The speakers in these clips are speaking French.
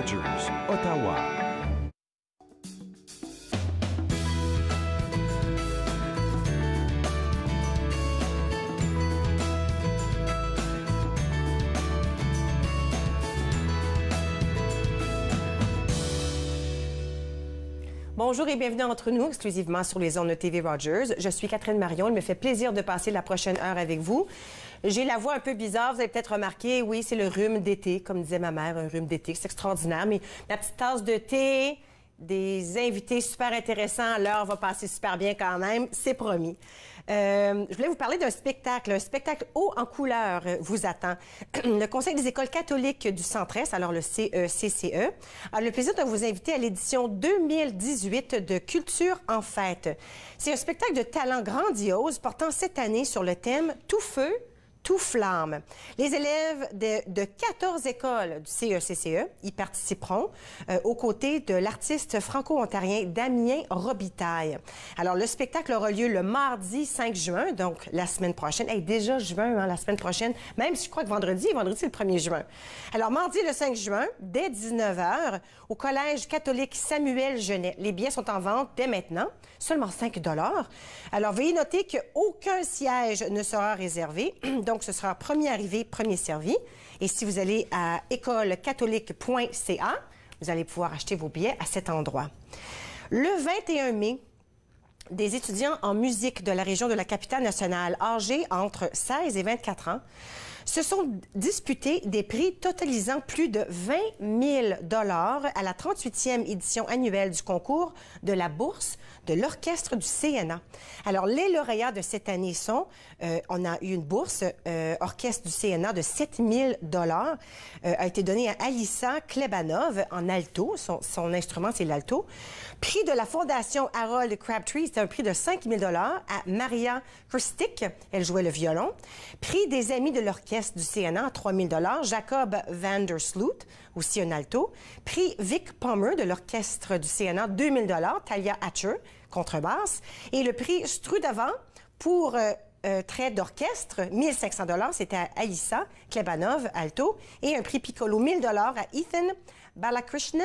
Rogers, Ottawa. Bonjour et bienvenue entre nous, exclusivement sur les ondes de TV Rogers. Je suis Catherine Marion. Il me fait plaisir de passer la prochaine heure avec vous. J'ai la voix un peu bizarre, vous avez peut-être remarqué. Oui, c'est le rhume d'été, comme disait ma mère, un rhume d'été. C'est extraordinaire, mais ma petite tasse de thé, des invités super intéressants, l'heure va passer super bien quand même, c'est promis. Je voulais vous parler d'un spectacle. Un spectacle haut en couleur vous attend. Le Conseil des écoles catholiques du Centre-Est, alors le CCE, a le plaisir de vous inviter à l'édition 2018 de Culture en fête. C'est un spectacle de talent grandiose portant cette année sur le thème « Tout feu, tout flamme ». Les élèves de 14 écoles du CECCE y participeront aux côtés de l'artiste franco-ontarien Damien Robitaille. Alors, le spectacle aura lieu le mardi 5 juin, donc la semaine prochaine. Hey, déjà juin, hein, la semaine prochaine, même si je crois que vendredi c'est le 1er juin. Alors, mardi le 5 juin, dès 19h, au Collège catholique Samuel Genet. Les billets sont en vente dès maintenant, seulement 5 $. Alors, veuillez noter qu'aucun siège ne sera réservé, donc ce sera premier arrivé, premier servi. Et si vous allez à écolecatholique.ca, vous allez pouvoir acheter vos billets à cet endroit. Le 21 mai, des étudiants en musique de la région de la Capitale-Nationale, âgés entre 16 et 24 ans, se sont disputés des prix totalisant plus de 20 000 $ à la 38e édition annuelle du concours de la bourse de l'orchestre du CNA. Alors, les lauréats de cette année sont, on a eu une bourse orchestre du CNA de 7 000 $, a été donnée à Alissa Klebanov en alto, son instrument c'est l'alto. Prix de la Fondation Harold Crabtree, c'est un prix de 5 000 $ à Maria Krstic, elle jouait le violon. Prix des amis de l'orchestre du CNA, 3 000 $, Jacob Vandersloot, aussi un alto. Prix Vic Palmer de l'orchestre du CNA, 2 000 $, Talia Hatcher, contrebasse. Et le prix Strudavant pour trait d'orchestre, 1 500 $, c'était à Aïssa Klebanov, alto. Et un prix Piccolo, 1 000 $ à Ethan Balakrishnan,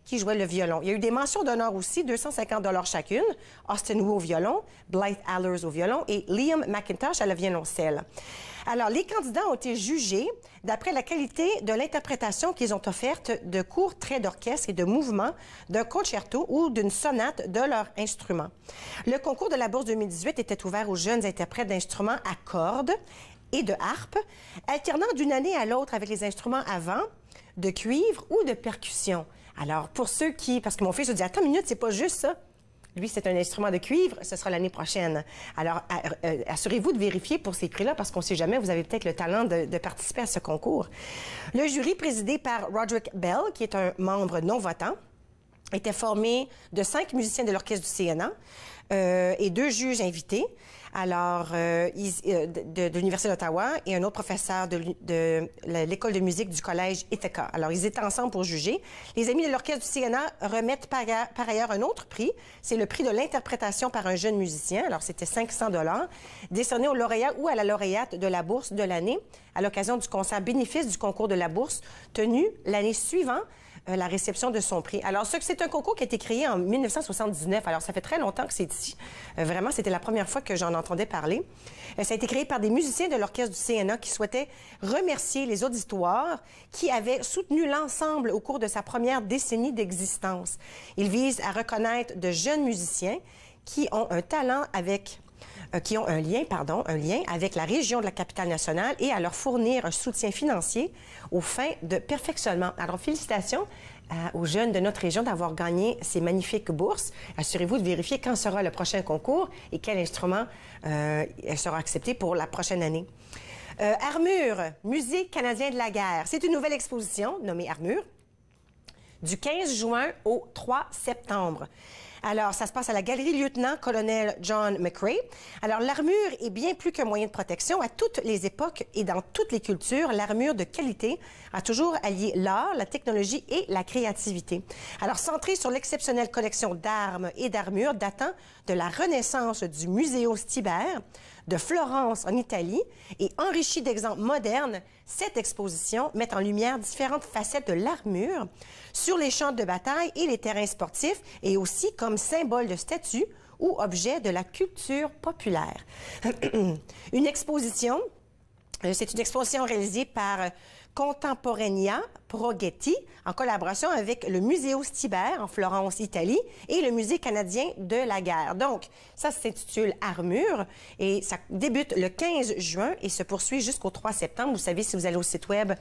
qui jouait le violon. Il y a eu des mentions d'honneur aussi, 250 $ chacune. Austin Wu au violon, Blythe Allers au violon et Liam McIntosh à la violoncelle. Alors, les candidats ont été jugés d'après la qualité de l'interprétation qu'ils ont offerte de courts traits d'orchestre et de mouvements d'un concerto ou d'une sonate de leur instrument. Le concours de la Bourse 2018 était ouvert aux jeunes interprètes d'instruments à cordes et de harpe, alternant d'une année à l'autre avec les instruments à vent, de cuivre ou de percussion. Alors, pour ceux qui... Parce que mon fils se dit, attends une minute, c'est pas juste ça. Lui, c'est un instrument de cuivre, ce sera l'année prochaine. Alors, assurez-vous de vérifier pour ces prix-là, parce qu'on ne sait jamais, vous avez peut-être le talent de participer à ce concours. Le jury, présidé par Roderick Bell, qui est un membre non votant, était formé de 5 musiciens de l'orchestre du CNA et 2 juges invités. Alors, de l'Université d'Ottawa et un autre professeur de l'école de musique du collège Ithaca. Alors, ils étaient ensemble pour juger. Les amis de l'orchestre du CNA remettent par ailleurs un autre prix. C'est le prix de l'interprétation par un jeune musicien. Alors, c'était 500 $, décerné au lauréat ou à la lauréate de la bourse de l'année à l'occasion du concert bénéfice du concours de la bourse tenu l'année suivante la réception de son prix. Alors, c'est un concours qui a été créé en 1979. Alors, ça fait très longtemps que c'est ici. Vraiment, c'était la première fois que j'en entendais parler. Ça a été créé par des musiciens de l'orchestre du CNA qui souhaitaient remercier les auditoires qui avaient soutenu l'ensemble au cours de sa première décennie d'existence. Il vise à reconnaître de jeunes musiciens qui ont un talent avec... qui ont un lien avec la région de la Capitale-Nationale et à leur fournir un soutien financier aux fins de perfectionnement. Alors, félicitations aux jeunes de notre région d'avoir gagné ces magnifiques bourses. Assurez-vous de vérifier quand sera le prochain concours et quel instrument sera accepté pour la prochaine année. Armure, Musée canadien de la guerre. C'est une nouvelle exposition nommée Armure, du 15 juin au 3 septembre. Alors, ça se passe à la Galerie Lieutenant-Colonel John McCrae. Alors, l'armure est bien plus qu'un moyen de protection. À toutes les époques et dans toutes les cultures, l'armure de qualité a toujours allié l'art, la technologie et la créativité. Alors, centrée sur l'exceptionnelle collection d'armes et d'armures datant de la Renaissance du Museo Stibert, de Florence en Italie et enrichie d'exemples modernes, cette exposition met en lumière différentes facettes de l'armure sur les champs de bataille et les terrains sportifs et aussi comme symbole de statut ou objet de la culture populaire. Une exposition, c'est une exposition réalisée par Contemporanea Progetti, en collaboration avec le Museo Stibert en Florence, Italie, et le Musée canadien de la guerre. Donc, ça s'intitule Armure et ça débute le 15 juin et se poursuit jusqu'au 3 septembre. Vous savez, si vous allez au site web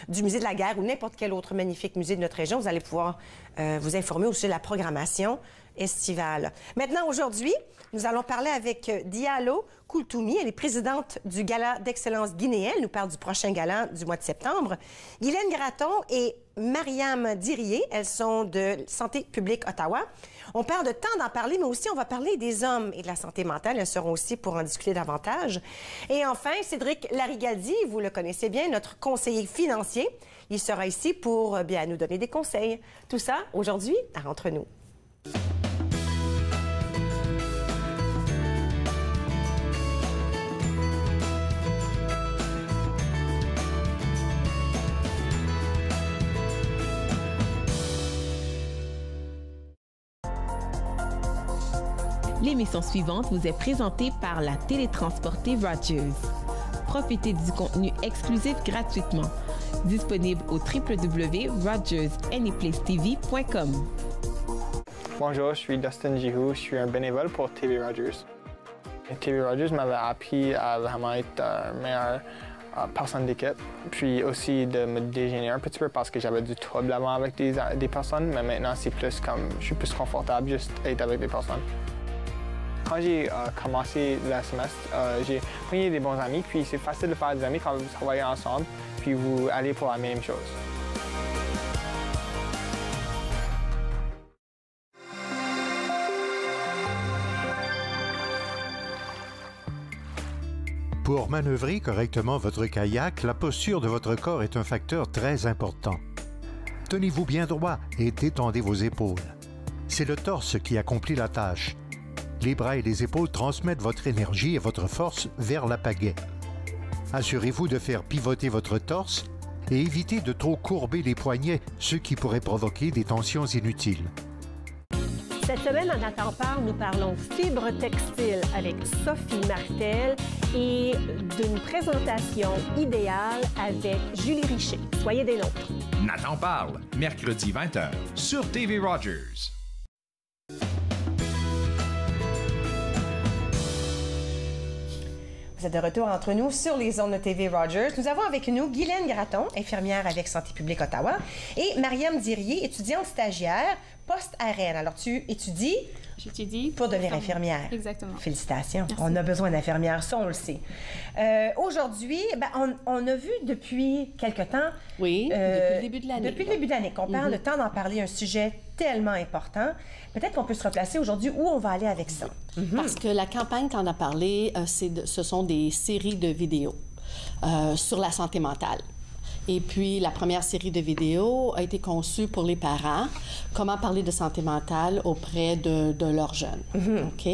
du Musée de la guerre ou n'importe quel autre magnifique musée de notre région, vous allez pouvoir vous informer aussi de la programmation estivale. Maintenant, aujourd'hui, nous allons parler avec Diallo Koultoumi. Elle est présidente du Gala d'excellence guinéen. Elle nous parle du prochain gala du mois de septembre. Guylaine Gratton et Mariam Dirié, elles sont de Santé publique Ottawa. On perd de temps d'en parler, mais aussi on va parler des hommes et de la santé mentale. Elles seront aussi pour en discuter davantage. Et enfin, Cédric Larigaldi, vous le connaissez bien, notre conseiller financier. Il sera ici pour bien nous donner des conseils. Tout ça, aujourd'hui, à Entre nous. L'émission suivante vous est présentée par la télétransportée Rogers. Profitez du contenu exclusif gratuitement. Disponible au www.rogersanyplacetv.com. Bonjour, je suis Dustin Jihu, je suis un bénévole pour TV Rogers. TV Rogers m'avait appris à vraiment être meilleure personne d'équipe, puis aussi de me déjeuner un petit peu parce que j'avais du trouble avant avec des personnes, mais maintenant c'est plus comme, je suis plus confortable juste être avec des personnes. Quand j'ai commencé le semestre, j'ai pris des bons amis, puis c'est facile de faire des amis quand vous travaillez ensemble, puis vous allez pour la même chose. Pour manœuvrer correctement votre kayak, la posture de votre corps est un facteur très important. Tenez-vous bien droit et détendez vos épaules. C'est le torse qui accomplit la tâche. Les bras et les épaules transmettent votre énergie et votre force vers la pagaie. Assurez-vous de faire pivoter votre torse et évitez de trop courber les poignets, ce qui pourrait provoquer des tensions inutiles. Cette semaine, en Nathan parle, nous parlons fibre textile avec Sophie Martel et d'une présentation idéale avec Julie Richer. Soyez des nôtres. Nathan parle, mercredi 20h sur TV Rogers. Vous êtes de retour entre nous sur les ondes de TV Rogers. Nous avons avec nous Guylaine Gratton, infirmière avec Santé publique Ottawa, et Mariam Dirié, étudiante stagiaire, poste à Rennes. Alors, tu étudies? J'étudie pour devenir infirmière. Exactement. Félicitations. Merci. On a besoin d'infirmières, ça, on le sait. Aujourd'hui, on a vu depuis quelque temps... Oui, depuis le début de l'année. Depuis le début de l'année, qu'on parle de temps d'en parler, un sujet tellement important. Peut-être qu'on peut se replacer aujourd'hui où on va aller avec ça. Parce que la campagne qu'on a parlé, ce sont des séries de vidéos sur la santé mentale. Et puis, la première série de vidéos a été conçue pour les parents, comment parler de santé mentale auprès de leurs jeunes. OK?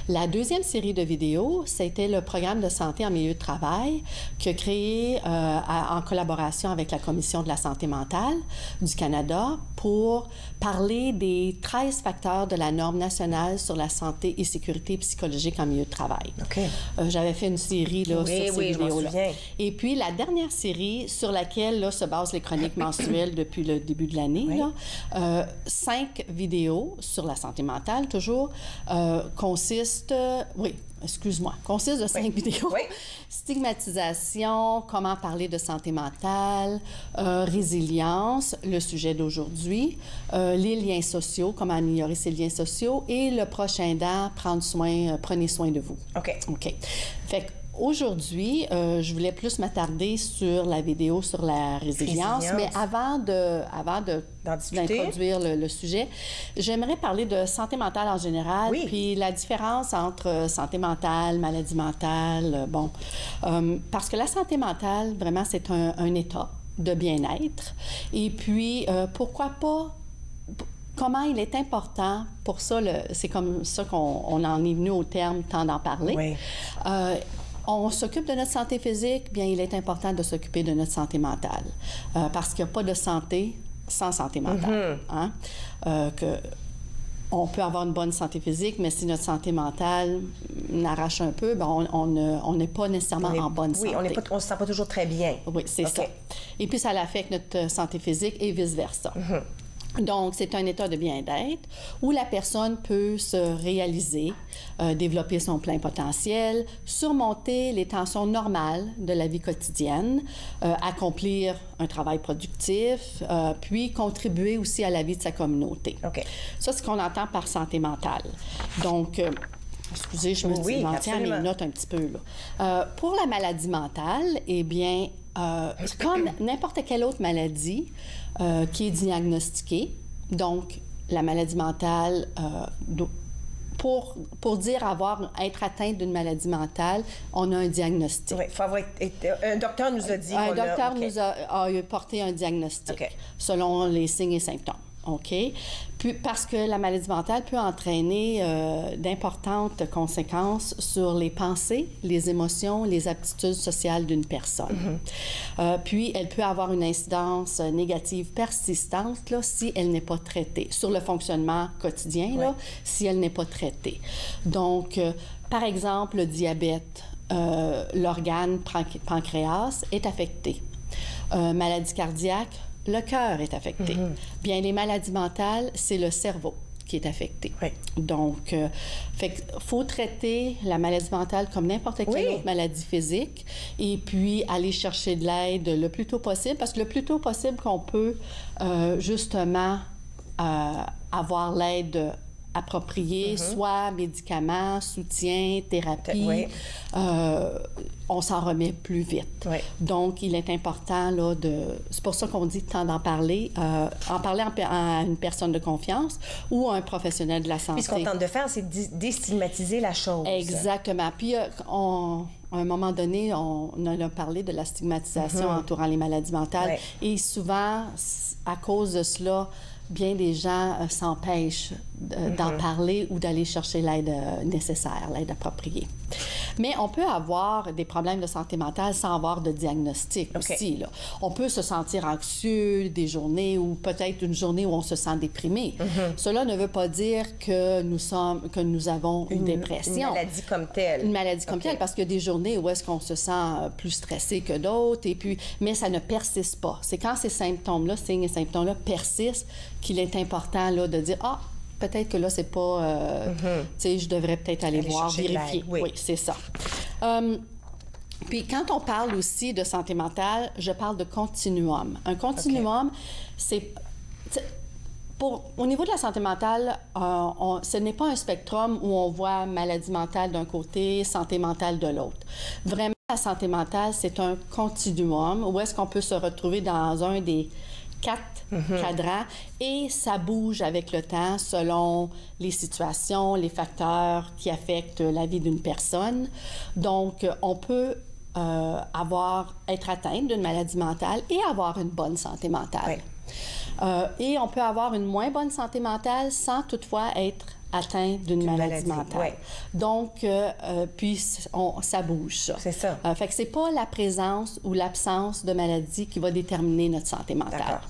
La deuxième série de vidéos, c'était le programme de santé en milieu de travail qui a créé en collaboration avec la Commission de la santé mentale du Canada pour parler des 13 facteurs de la norme nationale sur la santé et sécurité psychologique en milieu de travail. OK. J'avais fait une série là, sur ces vidéos-là. Et puis, la dernière série sur laquelle là, se basent les chroniques mensuelles depuis le début de l'année. Oui. 5 vidéos sur la santé mentale, toujours, consistent de 5 vidéos. Oui. Stigmatisation, comment parler de santé mentale, résilience, le sujet d'aujourd'hui, les liens sociaux, comment améliorer ces liens sociaux, et le proche aidant, prenez soin de vous. OK. OK. Fait Aujourd'hui, je voulais plus m'attarder sur la vidéo sur la résilience, mais avant d'introduire le sujet, j'aimerais parler de santé mentale en général, puis la différence entre santé mentale, maladie mentale, parce que la santé mentale, vraiment, c'est un état de bien-être. Et puis, pourquoi pas... Comment il est important, pour ça, c'est comme ça qu'on en est venu au terme « temps d'en parler ». Oui. On s'occupe de notre santé physique, bien, il est important de s'occuper de notre santé mentale. Parce qu'il n'y a pas de santé sans santé mentale. On peut avoir une bonne santé physique, mais si notre santé mentale n'arrache un peu, on n'est pas nécessairement en bonne santé. Oui, on ne se sent pas toujours très bien. Oui, c'est ça. Et puis, ça affecte notre santé physique et vice-versa. Donc, c'est un état de bien-être où la personne peut se réaliser, développer son plein potentiel, surmonter les tensions normales de la vie quotidienne, accomplir un travail productif, puis contribuer aussi à la vie de sa communauté. Ça, c'est ce qu'on entend par santé mentale. Donc, excusez, je me tiens à mes notes un petit peu, là. Pour la maladie mentale, eh bien, comme n'importe quelle autre maladie qui est diagnostiquée, donc la maladie mentale, pour dire être atteint d'une maladie mentale, on a un diagnostic. Oui, faut avoir un docteur nous a dit. Un docteur nous a porté un diagnostic selon les signes et symptômes. OK? Puis, parce que la maladie mentale peut entraîner d'importantes conséquences sur les pensées, les émotions, les aptitudes sociales d'une personne. Puis, elle peut avoir une incidence négative persistante là, si elle n'est pas traitée, sur le fonctionnement quotidien, là, si elle n'est pas traitée. Donc, par exemple, le diabète, l'organe pancréas est affecté. Maladie cardiaque, le cœur est affecté. Bien, les maladies mentales, c'est le cerveau qui est affecté. Donc, faut traiter la maladie mentale comme n'importe quelle autre maladie physique et puis aller chercher de l'aide le plus tôt possible, parce que le plus tôt possible qu'on peut justement avoir l'aide appropriée, soit médicaments, soutien, thérapie, on s'en remet plus vite. Donc, il est important, là, c'est pour ça qu'on dit temps d'en parler, en parler à une personne de confiance ou à un professionnel de la santé. Puis ce qu'on tente de faire, c'est déstigmatiser la chose. Exactement. Puis, à un moment donné, on a parlé de la stigmatisation entourant les maladies mentales. Et souvent, à cause de cela, bien des gens s'empêchent d'en parler ou d'aller chercher l'aide nécessaire, l'aide appropriée. Mais on peut avoir des problèmes de santé mentale sans avoir de diagnostic aussi. Là. On peut se sentir anxieux des journées ou peut-être une journée où on se sent déprimé. Cela ne veut pas dire que nous avons une dépression. Une maladie comme telle. Une maladie comme telle, parce qu'il y a des journées où est-ce qu'on se sent plus stressé que d'autres, mais ça ne persiste pas. C'est quand ces symptômes-là, signes et symptômes-là persistent qu'il est important là, de dire « Ah, peut-être que là, c'est pas... tu sais, je devrais peut-être aller voir, vérifier. » Oui, c'est ça. Puis quand on parle aussi de santé mentale, je parle de continuum. Un continuum, c'est... Au niveau de la santé mentale, ce n'est pas un spectrum où on voit maladie mentale d'un côté, santé mentale de l'autre. Vraiment, la santé mentale, c'est un continuum où est-ce qu'on peut se retrouver dans un des 4 cadrans et ça bouge avec le temps selon les situations, les facteurs qui affectent la vie d'une personne. Donc, on peut être atteinte d'une maladie mentale et avoir une bonne santé mentale. Et on peut avoir une moins bonne santé mentale sans toutefois être atteint d'une maladie mentale. Donc, puis ça bouge, ça. C'est ça. Fait que c'est pas la présence ou l'absence de maladie qui va déterminer notre santé mentale.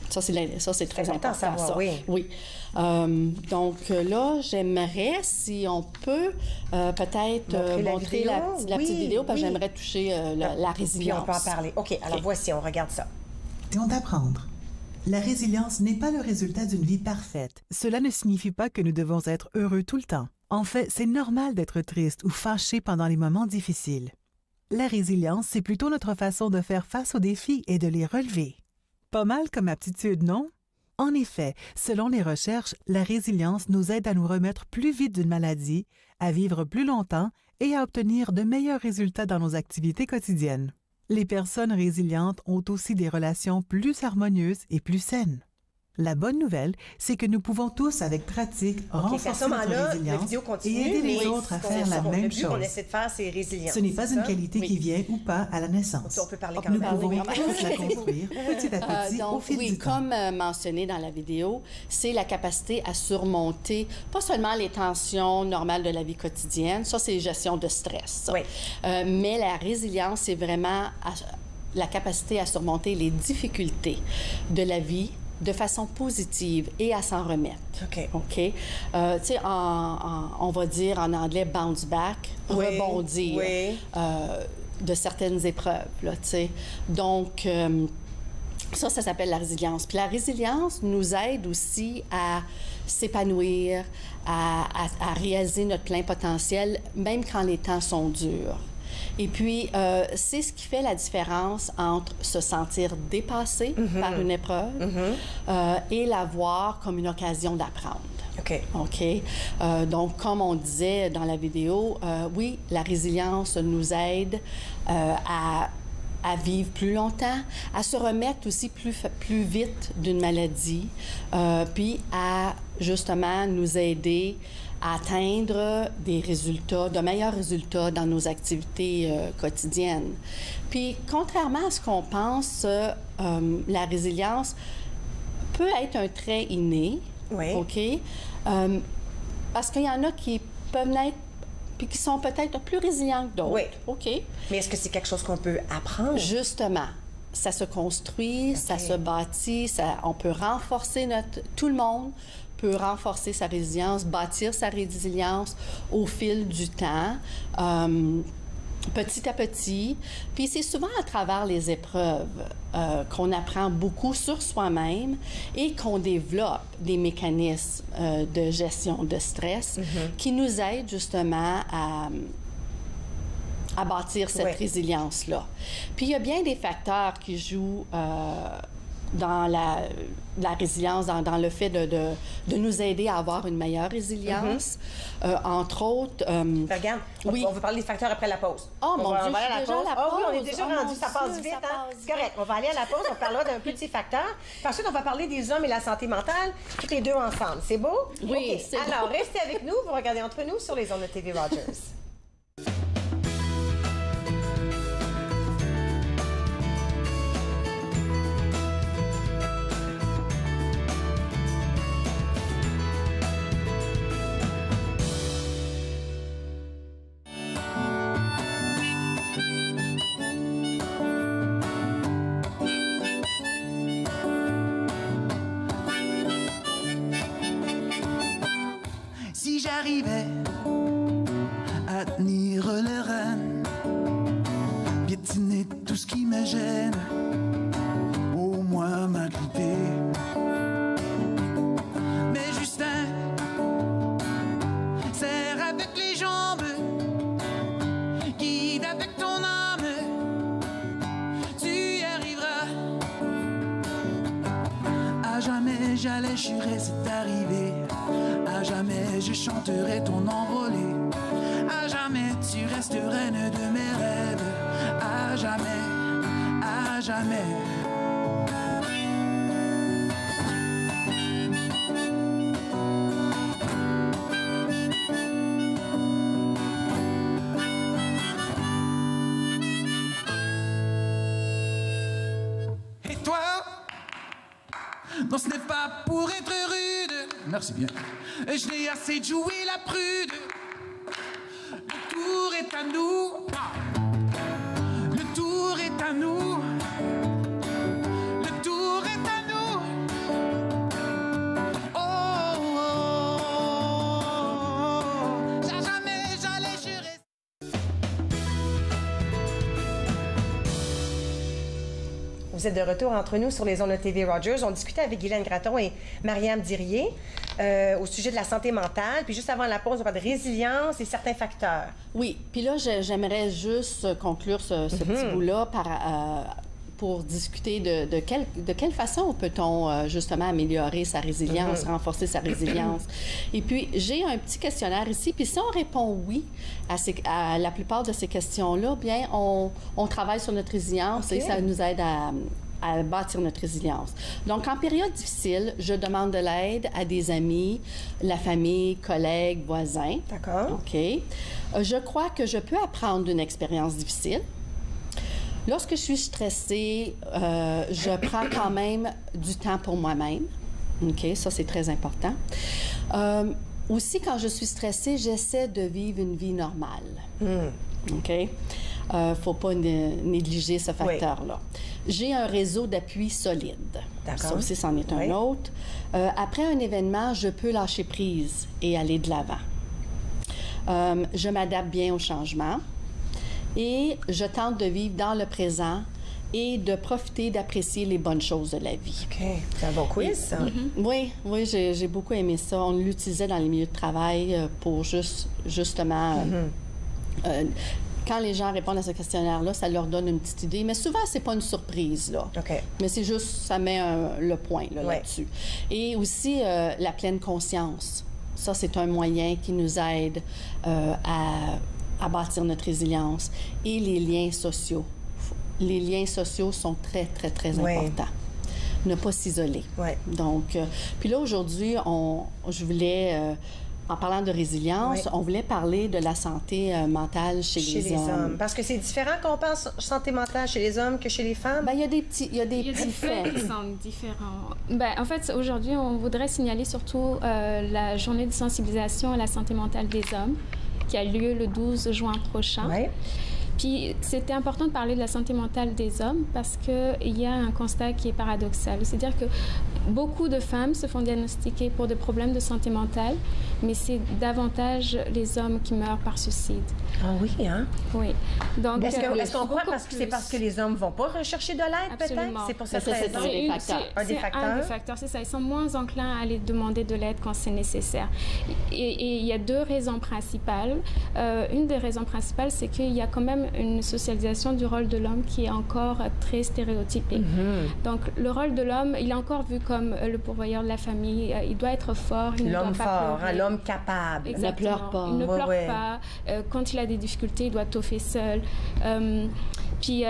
Ça, c'est très important, ça. Oui. Donc là, j'aimerais, si on peut, peut-être montrer la petite vidéo, parce que j'aimerais toucher la résilience. Puis on peut en parler. OK, alors voici, on regarde ça. Question d'apprendre. La résilience n'est pas le résultat d'une vie parfaite. Cela ne signifie pas que nous devons être heureux tout le temps. En fait, c'est normal d'être triste ou fâché pendant les moments difficiles. La résilience, c'est plutôt notre façon de faire face aux défis et de les relever. Pas mal comme aptitude, non? En effet, selon les recherches, la résilience nous aide à nous remettre plus vite d'une maladie, à vivre plus longtemps et à obtenir de meilleurs résultats dans nos activités quotidiennes. Les personnes résilientes ont aussi des relations plus harmonieuses et plus saines. La bonne nouvelle, c'est que nous pouvons tous, avec pratique, renforcer notre résilience et aider les autres à faire la même chose. On essaie de faire, c'est résilience. Ce n'est pas une qualité qui vient ou pas à la naissance. On peut parler quand Nous même. pouvons tous la construire petit à petit au fil du temps. Comme mentionné dans la vidéo, c'est la capacité à surmonter pas seulement les tensions normales de la vie quotidienne, ça c'est gestion de stress, Oui. Mais la résilience, c'est vraiment la capacité à surmonter les difficultés de la vie de façon positive et à s'en remettre. OK. OK? Tu sais, on va dire en anglais « bounce back », rebondir de certaines épreuves, là, tu sais. Donc, ça s'appelle la résilience. Puis la résilience nous aide aussi à s'épanouir, à réaliser notre plein potentiel, même quand les temps sont durs. Et puis, c'est ce qui fait la différence entre se sentir dépassé par une épreuve et la voir comme une occasion d'apprendre. OK. OK? Donc, comme on disait dans la vidéo, oui, la résilience nous aide à vivre plus longtemps, à se remettre aussi plus vite d'une maladie, puis à, justement, nous aider à atteindre des résultats, de meilleurs résultats dans nos activités quotidiennes. Puis, contrairement à ce qu'on pense, la résilience peut être un trait inné, OK? Parce qu'il y en a qui peuvent naître puis qui sont peut-être plus résilients que d'autres. Oui. OK? Mais est-ce que c'est quelque chose qu'on peut apprendre? Justement. Ça se construit, ça se bâtit, on peut renforcer tout le monde peut renforcer sa résilience, bâtir sa résilience au fil du temps, petit à petit. Puis c'est souvent à travers les épreuves qu'on apprend beaucoup sur soi-même et qu'on développe des mécanismes de gestion de stress qui nous aident justement à bâtir cette résilience-là. Puis il y a bien des facteurs qui jouent dans la résilience, dans le fait de nous aider à avoir une meilleure résilience. Entre autres... Regarde, on va parler des facteurs après la pause. Oh mon Dieu, je suis déjà à la pause. Oh oui, on est déjà rendu, ça passe vite. C'est correct, on va aller à la pause, on parlera d'un petit facteur. Puis ensuite, on va parler des hommes et la santé mentale, tous les deux ensemble. C'est beau? Oui, c'est beau. Alors, restez avec nous, vous regardez Entre nous sur les ondes de TV Rogers. Si j'arrivais à tenir le rênes, piétiner tout ce qui me gêne, au moins m'agripper. Mais Justin, serre avec les jambes, guide avec ton âme, tu y arriveras. À jamais j'allais jurer c'est arrivé. À jamais je chanterai ton envolée. À jamais tu resterais une de mes rêves. À jamais, à jamais. Et toi? Non, ce n'est pas pour être rude. Merci bien. Je n'ai assez de jouer la prude. Le tour est à nous. Le tour est à nous. Le tour est à nous. Oh, oh, oh. Jamais j'allais jurer. Vous êtes de retour entre nous sur les ondes de TV Rogers. On discutait avec Guylaine Gratton et Mariam Dirier au sujet de la santé mentale. Puis juste avant la pause, on parle de résilience et certains facteurs. Oui. Puis là, j'aimerais juste conclure ce petit bout-là pour discuter de quelle façon peut-on justement améliorer sa résilience, renforcer sa résilience. Et puis, j'ai un petit questionnaire ici, puis si on répond oui à la plupart de ces questions-là, bien, on travaille sur notre résilience et ça nous aide à bâtir notre résilience. Donc, en période difficile, je demande de l'aide à des amis, la famille, collègues, voisins. D'accord. OK. Je crois que je peux apprendre d'une expérience difficile. Lorsque je suis stressée, je prends quand même du temps pour moi-même. OK, ça, c'est très important. Aussi, quand je suis stressée, j'essaie de vivre une vie normale. OK? Faut pas négliger ce facteur-là. J'ai un réseau d'appui solide. Ça aussi, c'en est un autre. Après un événement, je peux lâcher prise et aller de l'avant. Je m'adapte bien au changement et je tente de vivre dans le présent et de profiter d'apprécier les bonnes choses de la vie. OK. C'est un bon quiz, ça. Oui, j'ai beaucoup aimé ça. On l'utilisait dans les milieux de travail pour justement... quand les gens répondent à ce questionnaire-là, ça leur donne une petite idée. Mais souvent, c'est pas une surprise, là. OK. Mais c'est juste, ça met le point là-dessus. Et aussi, la pleine conscience. Ça, c'est un moyen qui nous aide à bâtir notre résilience. Et les liens sociaux. Les liens sociaux sont très, très, très importants. Ne pas s'isoler. Donc, puis là, aujourd'hui, je voulais... en parlant de résilience, on voulait parler de la santé mentale chez les hommes. Parce que c'est différent qu'on pense santé mentale chez les hommes que chez les femmes? Bien, il y a des petits faits qui sont différents. Ben, en fait, aujourd'hui, on voudrait signaler surtout la journée de sensibilisation à la santé mentale des hommes qui a lieu le 12 juin prochain. Puis, c'était important de parler de la santé mentale des hommes parce qu'il y a un constat qui est paradoxal. C'est-à-dire que beaucoup de femmes se font diagnostiquer pour des problèmes de santé mentale, mais c'est davantage les hommes qui meurent par suicide. Ah oui, hein? Oui. Donc, est-ce qu'on croit que c'est parce que les hommes ne vont pas rechercher de l'aide, peut-être? C'est pour cette raison? C'est un des facteurs. Un des facteurs, c'est ça. Ils sont moins enclins à aller demander de l'aide quand c'est nécessaire. Et il y a deux raisons principales. Une des raisons principales, c'est qu'il y a quand même une socialisation du rôle de l'homme qui est encore très stéréotypée. Donc, le rôle de l'homme, il est encore vu comme le pourvoyeur de la famille. Il doit être fort, il ne doit pas pleurer. L'homme capable. Exactement. Ne pleure pas. Il ne pleure pas. Quand il a des difficultés, il doit toffer seul. Puis,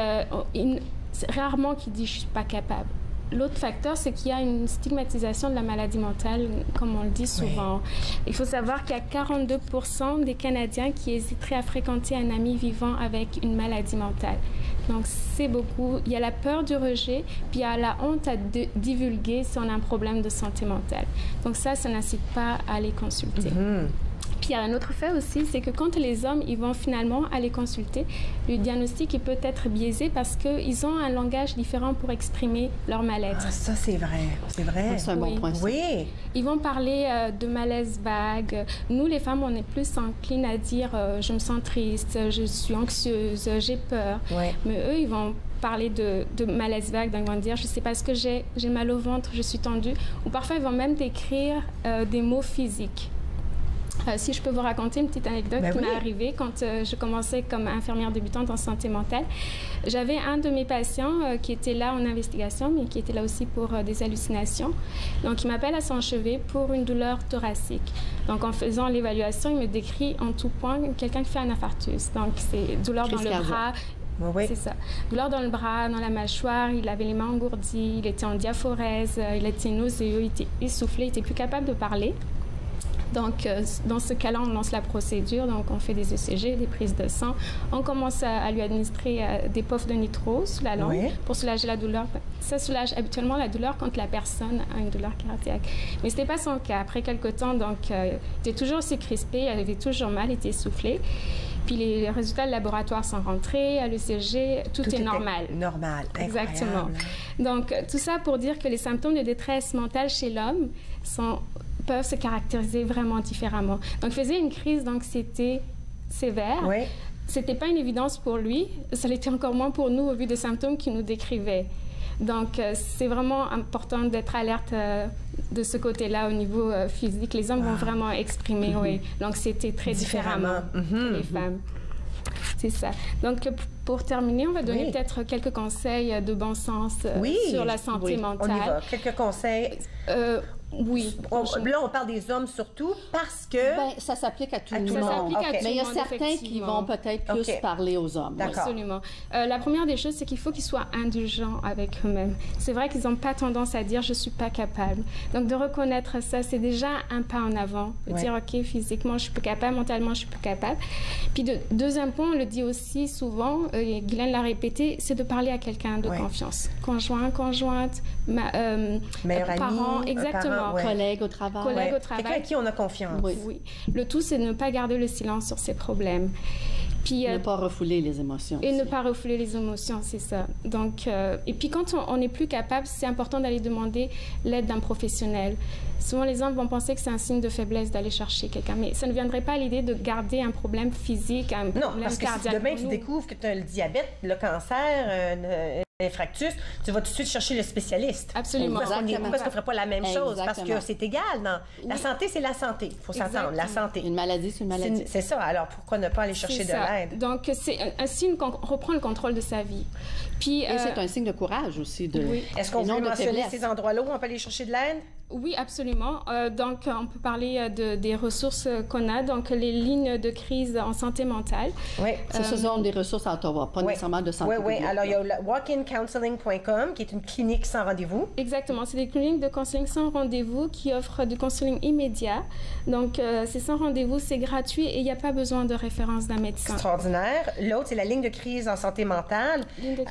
rarement qu'il dit « je ne suis pas capable ». L'autre facteur, c'est qu'il y a une stigmatisation de la maladie mentale, comme on le dit souvent. Il faut savoir qu'il y a 42% des Canadiens qui hésiteraient à fréquenter un ami vivant avec une maladie mentale. Donc, c'est beaucoup. Il y a la peur du rejet, puis il y a la honte à divulguer si on a un problème de santé mentale. Donc ça n'incite pas à aller consulter. Puis il y a un autre fait aussi, c'est que quand les hommes ils vont finalement aller consulter, le diagnostic il peut être biaisé parce qu'ils ont un langage différent pour exprimer leur mal-être. Ah, ça, c'est vrai. C'est vrai. C'est un bon point. Oui. Ils vont parler de malaise vague. Nous, les femmes, on est plus enclines à dire je me sens triste, je suis anxieuse, j'ai peur. Mais eux, ils vont parler de malaise vague, donc ils vont dire je sais pas ce que j'ai mal au ventre, je suis tendue. Ou parfois, ils vont même décrire des mots physiques. Si je peux vous raconter une petite anecdote qui m'est arrivée quand je commençais comme infirmière débutante en santé mentale. J'avais un de mes patients qui était là en investigation, mais qui était là aussi pour des hallucinations. Donc, il m'appelle à son chevet pour une douleur thoracique. Donc, en faisant l'évaluation, il me décrit en tout point quelqu'un qui fait un infarctus. Donc, c'est douleur dans le bras. C'est ça. Douleur dans le bras, dans la mâchoire, il avait les mains engourdies, il était en diaphorèse, il était nauséeux, il était essoufflé, il n'était plus capable de parler. Donc, dans ce cas-là, on lance la procédure. Donc, on fait des ECG, des prises de sang. On commence à lui administrer des puffs de nitro sous la langue pour soulager la douleur. Ça soulage habituellement la douleur quand la personne a une douleur cardiaque. Mais ce n'était pas son cas. Après quelques temps, donc, il était toujours aussi crispé, il avait toujours mal, il était essoufflé. Puis les résultats de laboratoire sont rentrés, à l'ECG, tout est normal. Normal, exactement. Donc, tout ça pour dire que les symptômes de détresse mentale chez l'homme peuvent se caractériser vraiment différemment. Donc, il faisait une crise d'anxiété sévère. C'était pas une évidence pour lui. Ça l'était encore moins pour nous au vu des symptômes qu'il nous décrivait. Donc, c'est vraiment important d'être alerte de ce côté-là au niveau physique. Les hommes vont vraiment exprimer l'anxiété très différemment que les femmes. C'est ça. Donc, Pour terminer, on va donner peut-être quelques conseils de bon sens sur la santé mentale. On y va. Quelques conseils. Oui. Là, on parle des hommes surtout parce que... ça s'applique à tout le monde. Mais il y a certains qui vont peut-être plus parler aux hommes. Absolument. La première des choses, c'est qu'il faut qu'ils soient indulgents avec eux-mêmes. C'est vrai qu'ils n'ont pas tendance à dire « je ne suis pas capable ». Donc, de reconnaître ça, c'est déjà un pas en avant. De dire « OK, physiquement, je suis plus capable, mentalement, je suis plus capable ». Puis, deuxième point, on le dit aussi souvent, et Guylaine l'a répété, c'est de parler à quelqu'un de confiance. Conjoint, conjointe, parents, exactement. Collègues au travail. Collègues au travail. Quelqu'un à qui on a confiance. Oui. Le tout, c'est de ne pas garder le silence sur ses problèmes. Puis, ne pas refouler les émotions. Et ne pas refouler les émotions, c'est ça. Donc, et puis quand on n'est plus capable, c'est important d'aller demander l'aide d'un professionnel. Souvent, les hommes vont penser que c'est un signe de faiblesse d'aller chercher quelqu'un, mais ça ne viendrait pas à l'idée de garder un problème physique, un problème parce que cardiaque. Si demain tu découvres que tu as le diabète, le cancer, l'infarctus, tu vas tout de suite chercher le spécialiste. Absolument. Pourquoi est-ce qu'on ne ferait pas la même chose? Parce que c'est égal. La santé, c'est la santé. Il faut s'entendre. La santé. Une maladie, c'est une maladie. C'est ça. Alors, pourquoi ne pas aller chercher de l'aide? Donc, c'est un signe qu'on reprend le contrôle de sa vie. Puis, et c'est un signe de courage aussi. Est-ce qu'on veut mentionner ces endroits-là où on peut aller chercher de l'aide? Oui, absolument. Donc, on peut parler des ressources qu'on a, donc les lignes de crise en santé mentale. Oui, ce sont des ressources à Ottawa, pas nécessairement de santé publique. Oui. Alors, il y a walkincounseling.com qui est une clinique sans rendez-vous. Exactement. C'est des cliniques de counseling sans rendez-vous qui offrent du counseling immédiat. Donc, c'est sans rendez-vous, c'est gratuit et il n'y a pas besoin de référence d'un médecin. Extraordinaire. L'autre, c'est la ligne de crise en santé mentale.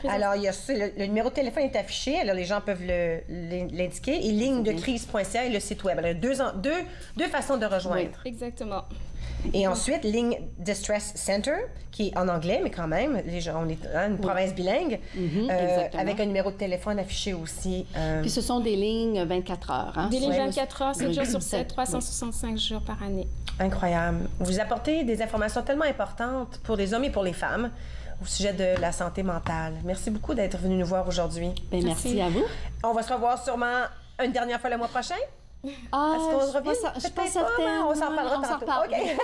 Alors, le numéro de téléphone est affiché. Alors, les gens peuvent l'indiquer. Et ligne de crise et le site web. Alors, il y a deux façons de rejoindre. Oui, exactement. Et ensuite, ligne Distress Center, qui est en anglais, mais quand même, les gens, on est une province bilingue, avec un numéro de téléphone affiché aussi. Puis ce sont des lignes 24 heures. Hein? Des lignes 24 heures, 7 jours sur 7, 365 jours par année. Incroyable. Vous apportez des informations tellement importantes pour les hommes et pour les femmes au sujet de la santé mentale. Merci beaucoup d'être venu nous voir aujourd'hui. Merci à vous. On va se revoir sûrement une dernière fois le mois prochain. Est-ce qu'on revient? Je suis pas certaine. On s'en parlera tantôt. Okay.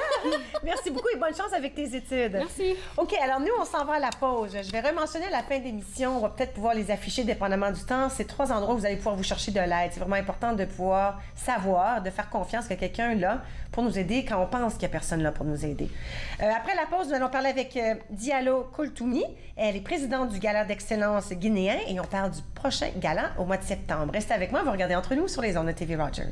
Merci beaucoup et bonne chance avec tes études. Merci. OK, alors nous, on s'en va à la pause. Je vais rementionner à la fin de l'émission. On va peut-être pouvoir les afficher dépendamment du temps. C'est 3 endroits où vous allez pouvoir vous chercher de l'aide. C'est vraiment important de pouvoir savoir, de faire confiance qu'il y a quelqu'un là pour nous aider quand on pense qu'il n'y a personne là pour nous aider. Après la pause, nous allons parler avec Diallo Koultoumi. Elle est présidente du Gala d'excellence guinéen et on parle du prochain gala au mois de septembre. Restez avec moi, vous regardez Entre nous sur les ondes de TV Rogers.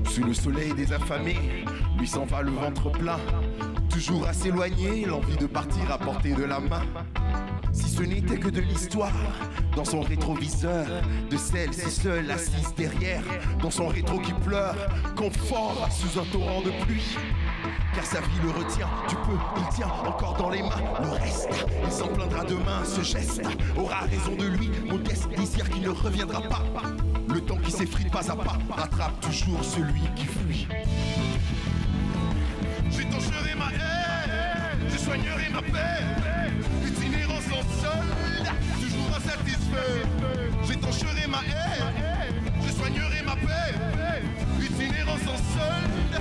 Sous le soleil des affamés, lui s'en va le ventre plein. Toujours à s'éloigner, l'envie de partir à portée de la main. Si ce n'était que de l'histoire, dans son rétroviseur, de celle si seule assise derrière, dans son rétro qui pleure, confort sous un torrent de pluie. Car sa vie le retient, tu peux, il tient encore dans les mains le reste. Il s'en plaindra demain, ce geste aura raison de lui, modeste lisière qui ne reviendra pas. Le temps qui s'effrite pas à pas, rattrape toujours celui qui fuit. J'étancherai ma haine, je soignerai ma paix. Itinérant sans solde, toujours insatisfait. J'étancherai ma haine, je soignerai ma paix. Itinérant sans solde.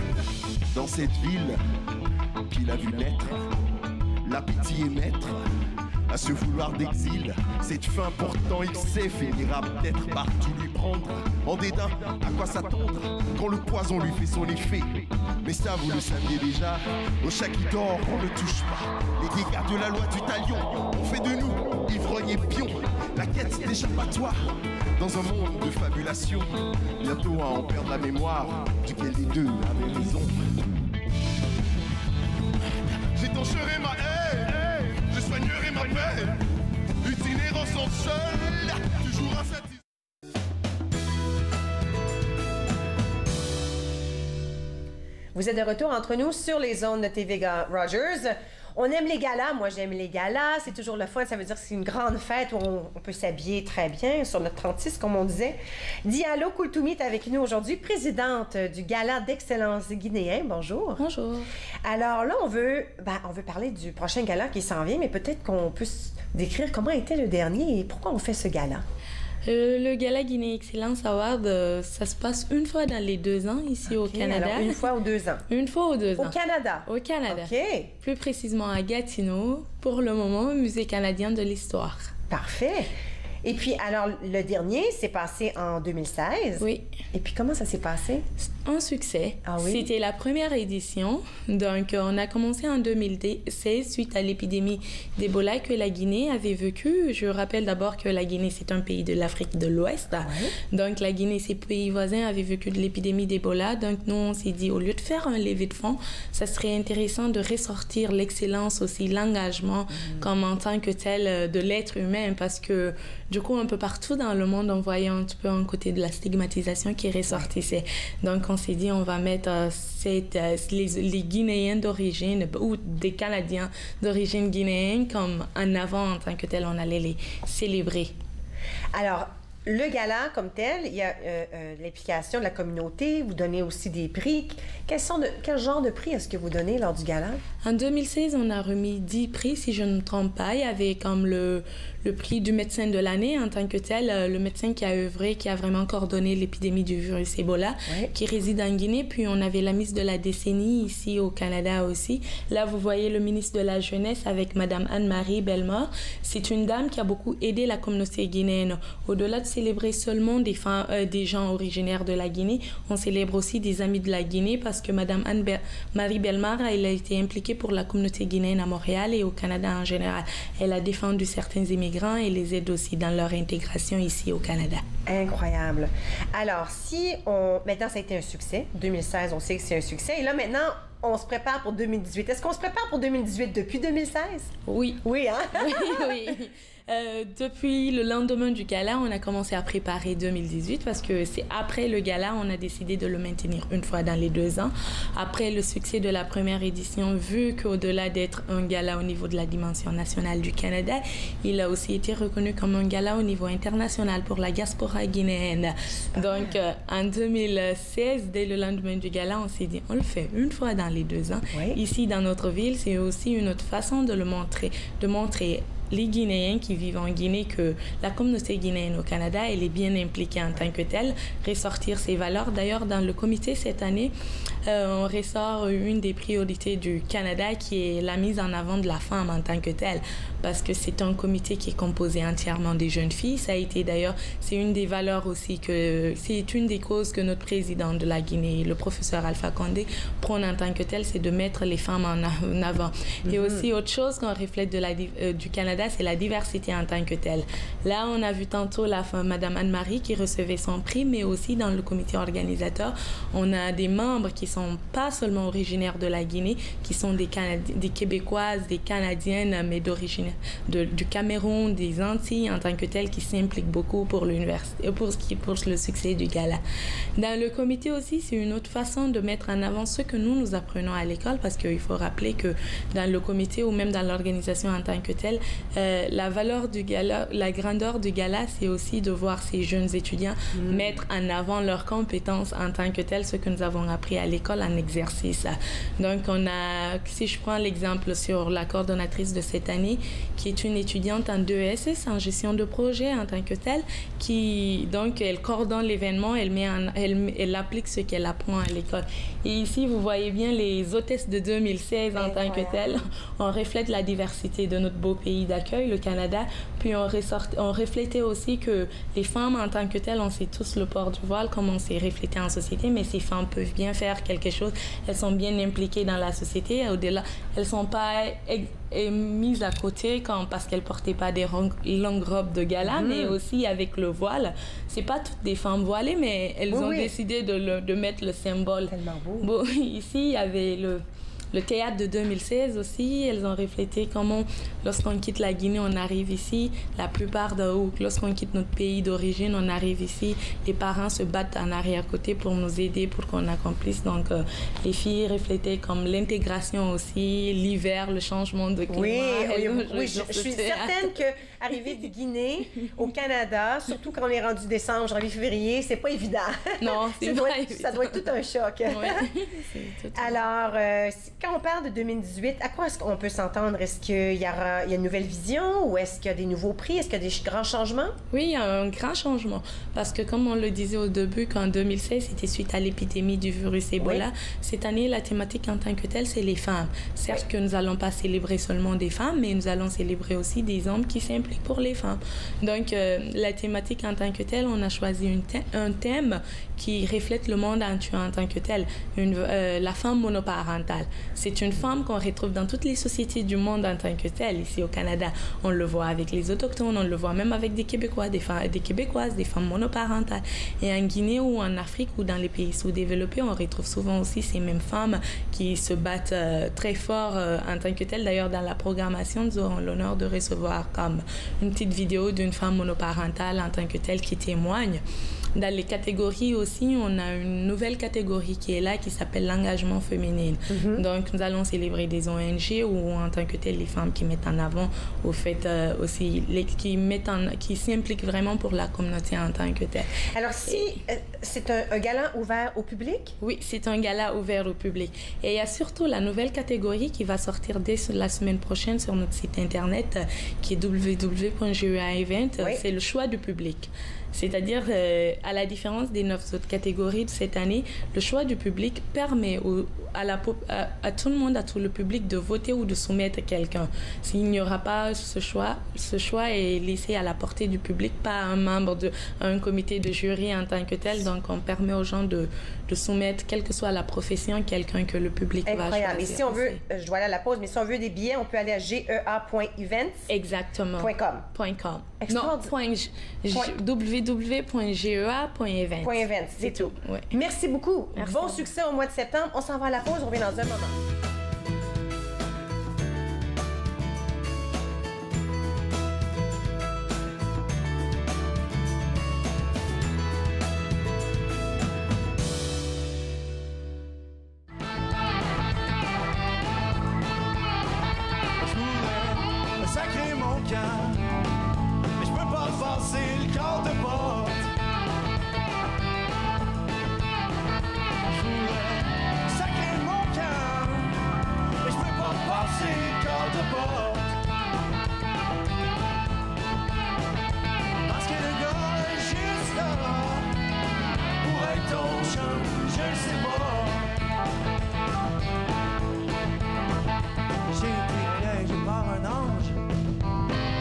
Dans cette ville qu'il a vu naître, la pitié est maître. À ce vouloir d'exil, cette fin pourtant il sait finira peut-être par tout lui prendre. En dédain, à quoi s'attendre quand le poison lui fait son effet? Mais ça vous le saviez déjà, au chat qui dort on ne touche pas. Les dégâts de la loi du talion ont fait de nous ivrognes et pions. La quête d'échappatoire dans un monde de fabulation, bientôt à en perdre la mémoire duquel des deux avait raison. J'étancherai ma haine, je soignerai ma paix. Itinérant sans seul, toujours insatisfait. Vous êtes de retour entre nous sur les ondes de TV Rogers. On aime les galas. Moi, j'aime les galas. C'est toujours le fun. Ça veut dire que c'est une grande fête où on peut s'habiller très bien sur notre 36, comme on disait. Diallo Koultoumi est avec nous aujourd'hui, présidente du Gala d'excellence guinéen. Bonjour. Bonjour. Alors là, on veut parler du prochain gala qui s'en vient, mais peut-être qu'on peut décrire comment était le dernier et pourquoi on fait ce gala. Le Gala Guinée Excellence Award, ça se passe une fois dans les 2 ans ici au Canada. Alors, une fois aux 2 ans? Une fois aux 2 ans. Au Canada? Au Canada. OK. Plus précisément à Gatineau, pour le moment, Musée canadien de l'histoire. Parfait. Et puis, alors, le dernier s'est passé en 2016. Oui. Et puis, comment ça s'est passé? Un succès. Ah oui? C'était la première édition. Donc, on a commencé en 2016 suite à l'épidémie d'Ebola que la Guinée avait vécue. Je rappelle d'abord que la Guinée, c'est un pays de l'Afrique de l'Ouest. Oui. Donc, la Guinée et ses pays voisins avaient vécu de l'épidémie d'Ebola. Donc, nous, on s'est dit, au lieu de faire un levée de fonds, ça serait intéressant de ressortir l'excellence aussi, l'engagement, comme en tant que tel de l'être humain, parce que du coup, un peu partout dans le monde, on voyait un petit peu un côté de la stigmatisation qui ressortissait. Donc, on s'est dit, on va mettre les Guinéens d'origine ou des Canadiens d'origine guinéenne comme en avant en tant que tel, on allait les célébrer. Alors, le gala comme tel, il y a l'implication de la communauté, vous donnez aussi des prix. Quel genre de prix est-ce que vous donnez lors du gala? En 2016, on a remis 10 prix, si je ne me trompe pas. Il y avait comme le prix du médecin de l'année en tant que tel, le médecin qui a œuvré, qui a vraiment coordonné l'épidémie du virus Ebola, qui réside en Guinée. Puis on avait la Miss de la décennie ici au Canada aussi. Là, vous voyez le ministre de la Jeunesse avec Madame Anne-Marie Bellemare. C'est une dame qui a beaucoup aidé la communauté guinéenne. Au-delà de célébrer seulement des gens originaires de la Guinée, on célèbre aussi des amis de la Guinée parce que Madame Anne-Marie Bellemare, elle a été impliquée pour la communauté guinéenne à Montréal et au Canada en général. Elle a défendu certains immigrants et les aide aussi dans leur intégration ici au Canada. Incroyable. Alors, maintenant, ça a été un succès. 2016, on sait que c'est un succès. Et là, maintenant, on se prépare pour 2018. Est-ce qu'on se prépare pour 2018 depuis 2016? Oui. Oui, hein? Oui. Depuis le lendemain du gala, on a commencé à préparer 2018 parce que c'est après le gala, on a décidé de le maintenir une fois dans les 2 ans. Après le succès de la première édition, vu qu'au-delà d'être un gala au niveau de la dimension nationale du Canada, il a aussi été reconnu comme un gala au niveau international pour la diaspora guinéenne. Donc, en 2016, dès le lendemain du gala, on s'est dit, on le fait une fois dans les 2 ans. Oui. Ici, dans notre ville, c'est aussi une autre façon de le montrer, de montrer les Guinéens qui vivent en Guinée que la communauté guinéenne au Canada, elle est bien impliquée en tant que telle, ressortir ses valeurs. D'ailleurs, dans le comité cette année, on ressort une des priorités du Canada qui est la mise en avant de la femme en tant que telle, parce que c'est un comité qui est composé entièrement des jeunes filles. Ça a été d'ailleurs, c'est une des valeurs aussi, c'est une des causes que notre président de la Guinée, le professeur Alpha Condé, prône en tant que tel, c'est de mettre les femmes en avant. Et aussi, autre chose qu'on reflète du Canada, c'est la diversité en tant que telle. Là, on a vu tantôt Madame Anne-Marie qui recevait son prix, mais aussi dans le comité organisateur, on a des membres qui sont pas seulement originaires de la Guinée, qui sont des Québécoises, des Canadiennes, mais d'origine du Cameroun, des Antilles en tant que telles, qui s'impliquent beaucoup pour l'université, pour le succès du gala. Dans le comité aussi, c'est une autre façon de mettre en avant ce que nous apprenons à l'école, parce qu'il faut rappeler que dans le comité ou même dans l'organisation en tant que telle, la valeur du gala, la grandeur du gala, c'est aussi de voir ces jeunes étudiants mettre en avant leurs compétences en tant que telles, ce que nous avons appris à l'école en exercice. Donc, si je prends l'exemple sur la coordonnatrice de cette année, qui est une étudiante en 2SS, en gestion de projet en tant que telle, donc, elle coordonne l'événement, elle applique ce qu'elle apprend à l'école. Et ici, vous voyez bien les hôtesses de 2016 en tant que telles. On reflète la diversité de notre beau pays d'accueil, le Canada. Puis on reflétait aussi que les femmes en tant que telles, on sait tous le port du voile, comme on s'est reflété en société, mais ces femmes peuvent bien faire quelque chose. Elles sont bien impliquées dans la société. Au-delà, elles ne sont pas mises à côté parce qu'elles ne portaient pas des longues robes de gala, mais aussi avec le voile. C'est pas toutes des femmes voilées, mais elles ont décidé de mettre le symbole. Tellement beau. Bon, ici, il y avait Le théâtre de 2016 aussi, elles ont reflété comment, lorsqu'on quitte la Guinée, on arrive ici. La plupart lorsqu'on quitte notre pays d'origine, on arrive ici. Les parents se battent en arrière-côté pour nous aider, pour qu'on accomplisse. Donc, les filles reflétaient comme l'intégration aussi, l'hiver, le changement de climat. Oui, je suis certaine qu'arriver de Guinée au Canada, surtout quand on est rendu décembre, janvier, février, c'est pas évident. Non, c'est pas évident. Ça doit être tout un choc. Oui, alors, quand on parle de 2018, à quoi est-ce qu'on peut s'entendre? Est-ce qu'il y a une nouvelle vision ou est-ce qu'il y a des nouveaux prix? Est-ce qu'il y a des grands changements? Oui, il y a un grand changement. Parce que comme on le disait au début, qu'en 2016, c'était suite à l'épidémie du virus Ebola, cette année, la thématique en tant que telle, c'est les femmes. Certes que nous n'allons pas célébrer seulement des femmes, mais nous allons célébrer aussi des hommes qui s'impliquent pour les femmes. Donc, la thématique en tant que telle, on a choisi un thème qui reflète le monde entier en tant que tel. La femme monoparentale. C'est une femme qu'on retrouve dans toutes les sociétés du monde en tant que telle. Ici au Canada, on le voit avec les Autochtones, on le voit même avec des Québécois, des Québécoises, des femmes monoparentales. Et en Guinée ou en Afrique ou dans les pays sous-développés, on retrouve souvent aussi ces mêmes femmes qui se battent très fort en tant que telles. D'ailleurs, dans la programmation, nous aurons l'honneur de recevoir comme une petite vidéo d'une femme monoparentale en tant que telle qui témoigne. Dans les catégories aussi, on a une nouvelle catégorie qui est là, qui s'appelle l'engagement féminin. Donc, nous allons célébrer des ONG ou en tant que telles, les femmes qui mettent en avant, au fait aussi, qui s'impliquent vraiment pour la communauté en tant que telle. Alors, c'est un gala ouvert au public? Oui, c'est un gala ouvert au public. Et il y a surtout la nouvelle catégorie qui va sortir dès la semaine prochaine sur notre site Internet, qui est www.gea-event. Oui. C'est le choix du public. C'est-à-dire, à la différence des 9 autres catégories de cette année, le choix du public permet à tout le monde, à tout le public de voter ou de soumettre quelqu'un. S'il n'y aura pas ce choix est laissé à la portée du public, pas à un membre d'un comité de jury en tant que tel. Donc, on permet aux gens de soumettre, quelle que soit la profession, quelqu'un que le public va choisir. Incroyable. Et si on veut, je dois aller à la pause, mais si on veut des billets, on peut aller à gea.events. Exactement. .com. Non, www.gea.events. C'est tout. Ouais. Merci beaucoup. Merci. Bon succès au mois de septembre. On s'en va à la pause. On revient dans un moment. Sacré mon cœur, mais je peux pas passer le corps de porte. Je voulais sacrer mon cœur, mais je peux pas passer le corps de porte. Parce que le gars est juste là pour être ton chum, je le sais pas. J'ai été piégé par un ange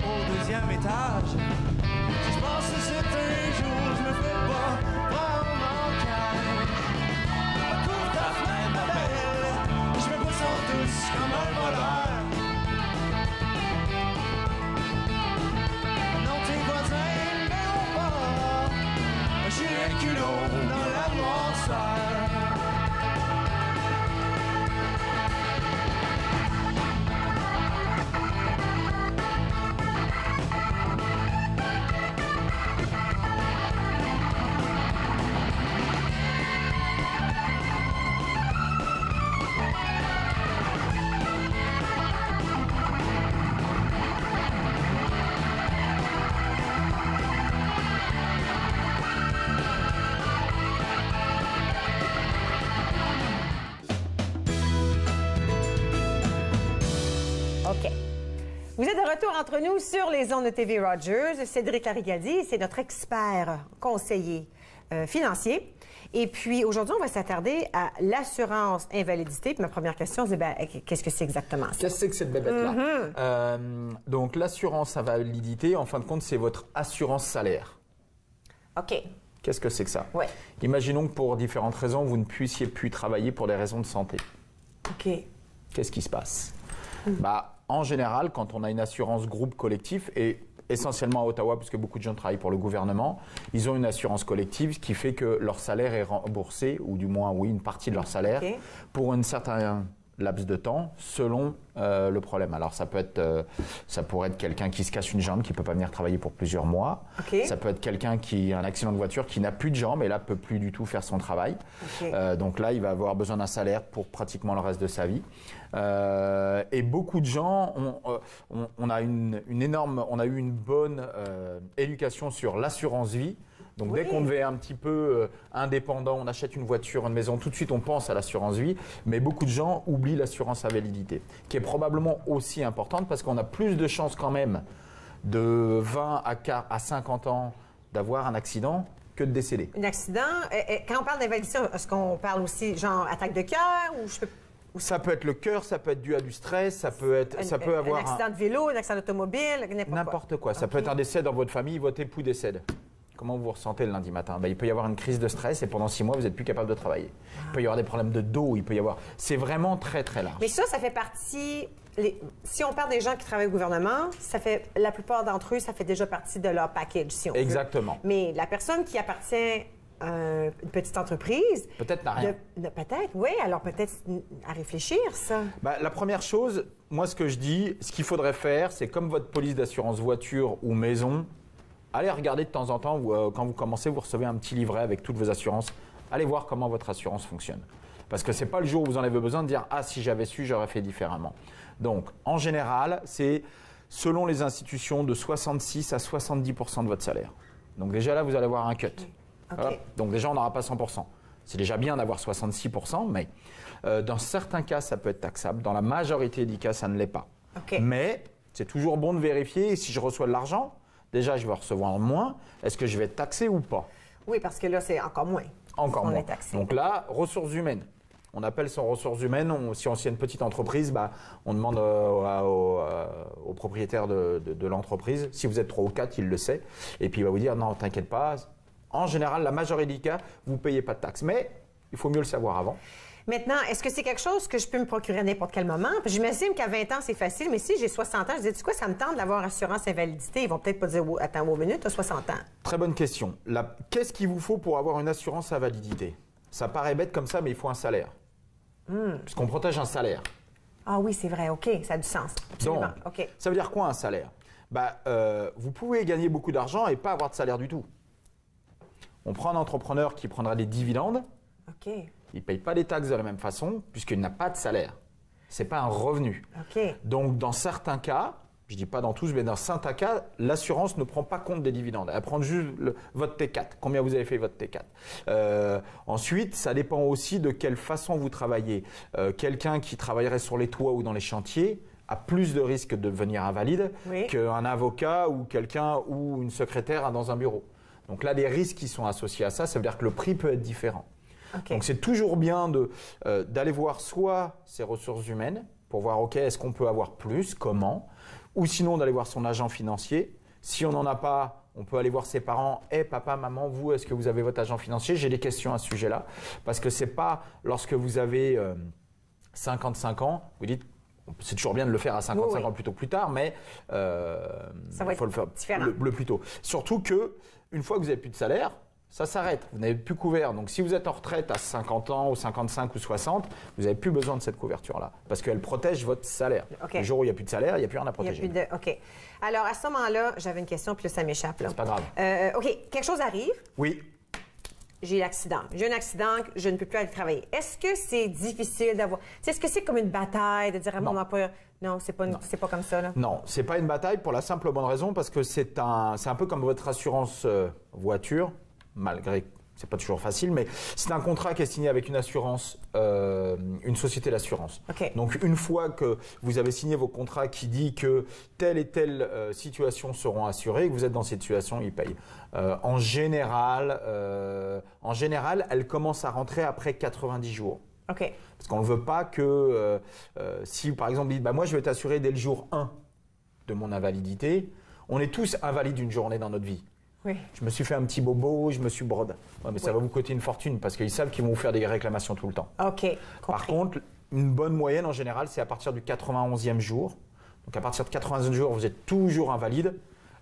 au 2e étage. Si je pense que c'est un jour, je me fais pas prendre mon cage. Couvre ta fenêtre, ma belle, je me pousse en douce comme un voleur. Non, tes voisins n'ont pas, j'ai un culot dans la noirceur. OK. Vous êtes de retour entre nous sur les ondes de TV Rogers. Cédric Larigadi, c'est notre expert conseiller financier. Et puis, aujourd'hui, on va s'attarder à l'assurance invalidité. Puis ma première question, c'est qu'est-ce que c'est exactement ça? Qu'est-ce que c'est que cette bébête-là? Donc, l'assurance invalidité, en fin de compte, c'est votre assurance salaire. OK. Qu'est-ce que c'est que ça? Ouais. Imaginons que pour différentes raisons, vous ne puissiez plus travailler pour des raisons de santé. OK. Qu'est-ce qui se passe? En général, quand on a une assurance groupe collectif, et essentiellement à Ottawa, puisque beaucoup de gens travaillent pour le gouvernement, ils ont une assurance collective qui fait que leur salaire est remboursé, ou du moins, oui, une partie de leur salaire, pour un certain laps de temps selon le problème. Alors ça pourrait être quelqu'un qui se casse une jambe, qui ne peut pas venir travailler pour plusieurs mois. Okay. Ça peut être quelqu'un qui a un accident de voiture, qui n'a plus de jambe et là ne peut plus du tout faire son travail. Okay. Donc là, il va avoir besoin d'un salaire pour pratiquement le reste de sa vie. Et beaucoup de gens, on a eu une bonne éducation sur l'assurance vie. Donc dès qu'on devait un petit peu indépendant, on achète une voiture, une maison, tout de suite on pense à l'assurance vie. Mais beaucoup de gens oublient l'assurance invalidité, qui est probablement aussi importante parce qu'on a plus de chances quand même de 20 à 50 ans d'avoir un accident que de décéder. Un accident, quand on parle d'invalidité, est-ce qu'on parle aussi genre attaque de cœur ou Ça peut être le cœur, ça peut être dû à du stress, ça peut avoir un accident de vélo, un accident d'automobile, n'importe quoi. Ça peut être un décès dans votre famille, votre époux décède. Comment vous vous ressentez le lundi matin? Il peut y avoir une crise de stress et pendant 6 mois, vous n'êtes plus capable de travailler. Il peut y avoir des problèmes de dos, il peut y avoir... C'est vraiment très, très large. Mais ça fait partie... Si on parle des gens qui travaillent au gouvernement, la plupart d'entre eux, ça fait déjà partie de leur package, si on veut. Exactement. Mais la personne qui appartient à une petite entreprise... Peut-être n'a rien. Peut-être, oui. Alors peut-être à réfléchir, ça. La première chose, moi, ce que je dis, ce qu'il faudrait faire, c'est comme votre police d'assurance voiture ou maison... Allez regarder de temps en temps, quand vous commencez, vous recevez un petit livret avec toutes vos assurances. Allez voir comment votre assurance fonctionne. Parce que ce n'est pas le jour où vous en avez besoin de dire « Ah, si j'avais su, j'aurais fait différemment ». Donc, en général, c'est selon les institutions de 66 à 70% de votre salaire. Donc déjà là, vous allez avoir un cut. Okay. Voilà. Donc déjà, on n'aura pas 100%. C'est déjà bien d'avoir 66%, mais dans certains cas, ça peut être taxable. Dans la majorité des cas, ça ne l'est pas. Okay. Mais c'est toujours bon de vérifier si je reçois de l'argent. Déjà, je vais recevoir moins. Est-ce que je vais être taxé ou pas? Oui, parce que là, c'est encore moins. Encore moins. Est taxé. Donc là, ressources humaines. On appelle ça ressources humaines. Si on est une petite entreprise, on demande au propriétaire de l'entreprise. Si vous êtes 3 ou 4, il le sait. Et puis il va vous dire, non, t'inquiète pas. En général, la majorité des cas, vous ne payez pas de taxes. Mais il faut mieux le savoir avant. Maintenant, est-ce que c'est quelque chose que je peux me procurer à n'importe quel moment? J'imagine qu'à 20 ans, c'est facile, mais si j'ai 60 ans, je dis, tu sais quoi, ça me tente d'avoir assurance invalidité. Ils vont peut-être pas dire, attends, une minute, tu as 60 ans. Très bonne question. Qu'est-ce qu'il vous faut pour avoir une assurance invalidité? Ça paraît bête comme ça, mais il faut un salaire. Puisqu'on protège un salaire. Ah oui, c'est vrai, OK, ça a du sens. Absolument. Donc, okay. Ça veut dire quoi un salaire? Vous pouvez gagner beaucoup d'argent et pas avoir de salaire du tout. On prend un entrepreneur qui prendra des dividendes. OK. Il ne paye pas les taxes de la même façon puisqu'il n'a pas de salaire. Ce n'est pas un revenu. Okay. Donc, dans certains cas, je ne dis pas dans tous, mais dans certains cas, l'assurance ne prend pas compte des dividendes. Elle prend juste votre T4. Combien vous avez fait votre T4 Ensuite, ça dépend aussi de quelle façon vous travaillez. Quelqu'un qui travaillerait sur les toits ou dans les chantiers a plus de risques de devenir invalide qu'un avocat ou quelqu'un ou une secrétaire dans un bureau. Donc là, les risques qui sont associés à ça, ça veut dire que le prix peut être différent. Okay. Donc c'est toujours bien d'aller voir soit ses ressources humaines pour voir, OK, est-ce qu'on peut avoir plus, comment, ou sinon d'aller voir son agent financier. Si on n'en a pas, on peut aller voir ses parents. « Hey, papa, maman, vous, est-ce que vous avez votre agent financier ?» J'ai des questions à ce sujet-là. Parce que ce n'est pas lorsque vous avez 55 ans, vous dites, c'est toujours bien de le faire à 55 ans plutôt que plus tard, mais il faut le faire le plus tôt. Surtout qu'une fois que vous n'avez plus de salaire, ça s'arrête, vous n'avez plus couvert. Donc si vous êtes en retraite à 50 ans ou 55 ou 60, vous n'avez plus besoin de cette couverture-là parce qu'elle protège votre salaire. Okay. Le jour où il n'y a plus de salaire, il n'y a plus rien à protéger. OK. Alors à ce moment-là, j'avais une question, puis là, ça m'échappe. C'est pas grave. OK, quelque chose arrive. Oui. J'ai l'accident. J'ai un accident, je ne peux plus aller travailler. Est-ce que c'est difficile d'avoir... Est-ce que c'est comme une bataille de dire à mon employeur... Non, c'est pas comme ça, là? Non, c'est pas une bataille pour la simple bonne raison parce que c'est un peu comme votre assurance voiture. Malgré, c'est pas toujours facile, mais c'est un contrat qui est signé avec une assurance, une société d'assurance. Okay. Donc, une fois que vous avez signé vos contrats qui dit que telle et telle situation seront assurées, que vous êtes dans cette situation, ils payent. En général, elle commence à rentrer après 90 jours. Okay. Parce qu'on ne veut pas que, si par exemple, dit, moi je vais t'assurer dès le jour 1 de mon invalidité, on est tous invalides une journée dans notre vie. Oui. Je me suis fait un petit bobo, je me suis brode. Ouais, mais ça va vous coûter une fortune parce qu'ils savent qu'ils vont vous faire des réclamations tout le temps. OK. Par contre, une bonne moyenne en général, c'est à partir du 91e jour. Donc à partir de 91 jours, vous êtes toujours invalide.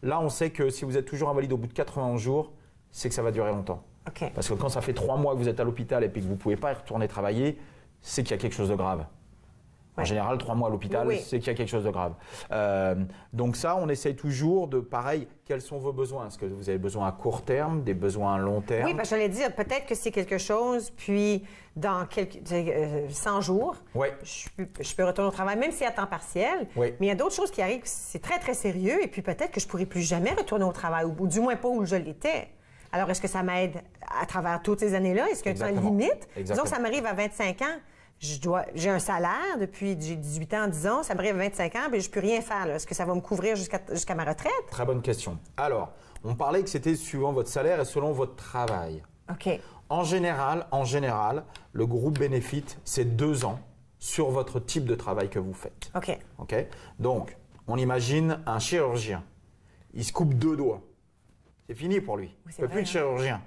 Là, on sait que si vous êtes toujours invalide au bout de 91 jours, c'est que ça va durer longtemps. Okay. Parce que quand ça fait 3 mois que vous êtes à l'hôpital et puis que vous ne pouvez pas y retourner travailler, c'est qu'il y a quelque chose de grave. En général, 3 mois à l'hôpital, c'est qu'il y a quelque chose de grave. Donc ça, on essaye toujours de, pareil, quels sont vos besoins? Est-ce que vous avez besoin à court terme, des besoins à long terme? Oui, parce que j'allais dire, peut-être que c'est quelque chose, puis dans 100 jours, je peux retourner au travail, même si c'est à temps partiel. Mais il y a d'autres choses qui arrivent, c'est très, très sérieux, et puis peut-être que je ne pourrai plus jamais retourner au travail, ou du moins pas où je l'étais. Alors, est-ce que ça m'aide à travers toutes ces années-là? Est-ce qu'il y a une limite? Disons que ça m'arrive à 25 ans. J'ai un salaire depuis j'ai 18 ans, disons, ça m'arrive à 25 ans, mais je ne peux rien faire. Est-ce que ça va me couvrir jusqu'à ma retraite? Très bonne question. Alors, on parlait que c'était suivant votre salaire et selon votre travail. OK. En général, le groupe Benefit, c'est 2 ans sur votre type de travail que vous faites. OK. OK? Donc, on imagine un chirurgien. Il se coupe 2 doigts. C'est fini pour lui. Il ne peut plus être chirurgien.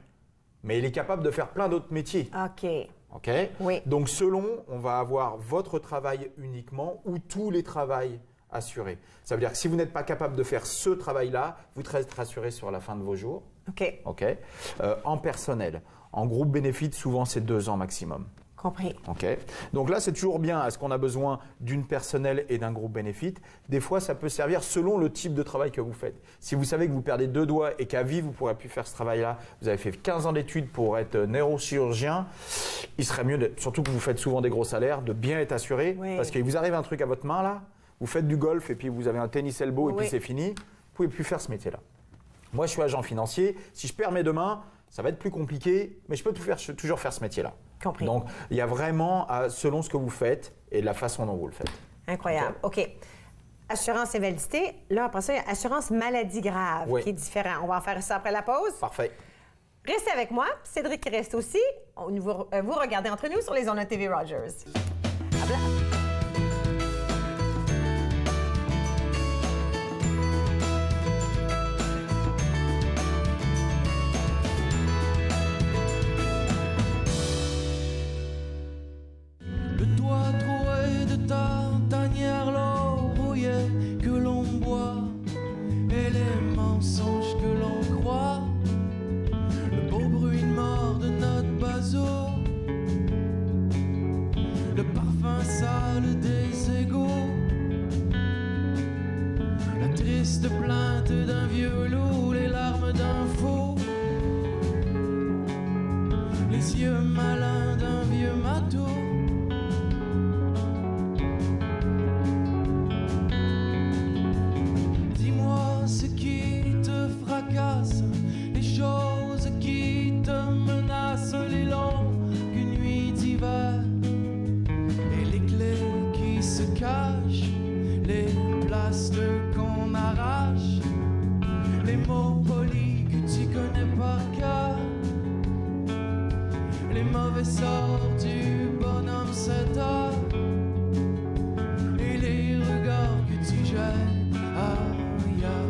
Mais il est capable de faire plein d'autres métiers. OK. OK? Oui. Donc, selon, on va avoir votre travail uniquement ou tous les travails assurés. Ça veut dire que si vous n'êtes pas capable de faire ce travail-là, vous serez assuré sur la fin de vos jours. OK. OK? En personnel. En groupe Benefit, souvent, c'est 2 ans maximum. Compris. OK. Donc là, c'est toujours bien. Est-ce qu'on a besoin d'une personnelle et d'un groupe Benefit? Des fois, ça peut servir selon le type de travail que vous faites. Si vous savez que vous perdez 2 doigts et qu'à vie, vous ne pourrez plus faire ce travail-là, vous avez fait 15 ans d'études pour être neurochirurgien, il serait mieux, surtout que vous faites souvent des gros salaires, de bien être assuré. Parce qu'il vous arrive un truc à votre main, là, vous faites du golf et puis vous avez un tennis elbow et puis c'est fini, vous ne pouvez plus faire ce métier-là. Moi, je suis agent financier. Si je perds mes 2 mains, ça va être plus compliqué, mais je peux toujours faire ce métier-là. Compris. Donc, il y a vraiment, selon ce que vous faites et la façon dont vous le faites. Incroyable. OK. Assurance invalidité. Là, après ça, il y a assurance maladie grave, qui est différent. On va en faire ça après la pause. Parfait. Restez avec moi. Cédric reste aussi. Vous regardez entre nous sur les ondes de TV Rogers. Hop là. Plainte d'un vieux loup, les larmes d'un faux, les yeux malins d'un vieux matelot. Dis-moi ce qui te fracasse, les choses qui te menacent, les longues nuits d'hiver et les clés qui se cachent, les places qu'on arrache, les mots polis que tu connais par cœur, les mauvais sorts du bonhomme 7 heures et les regards que tu jettes ailleurs.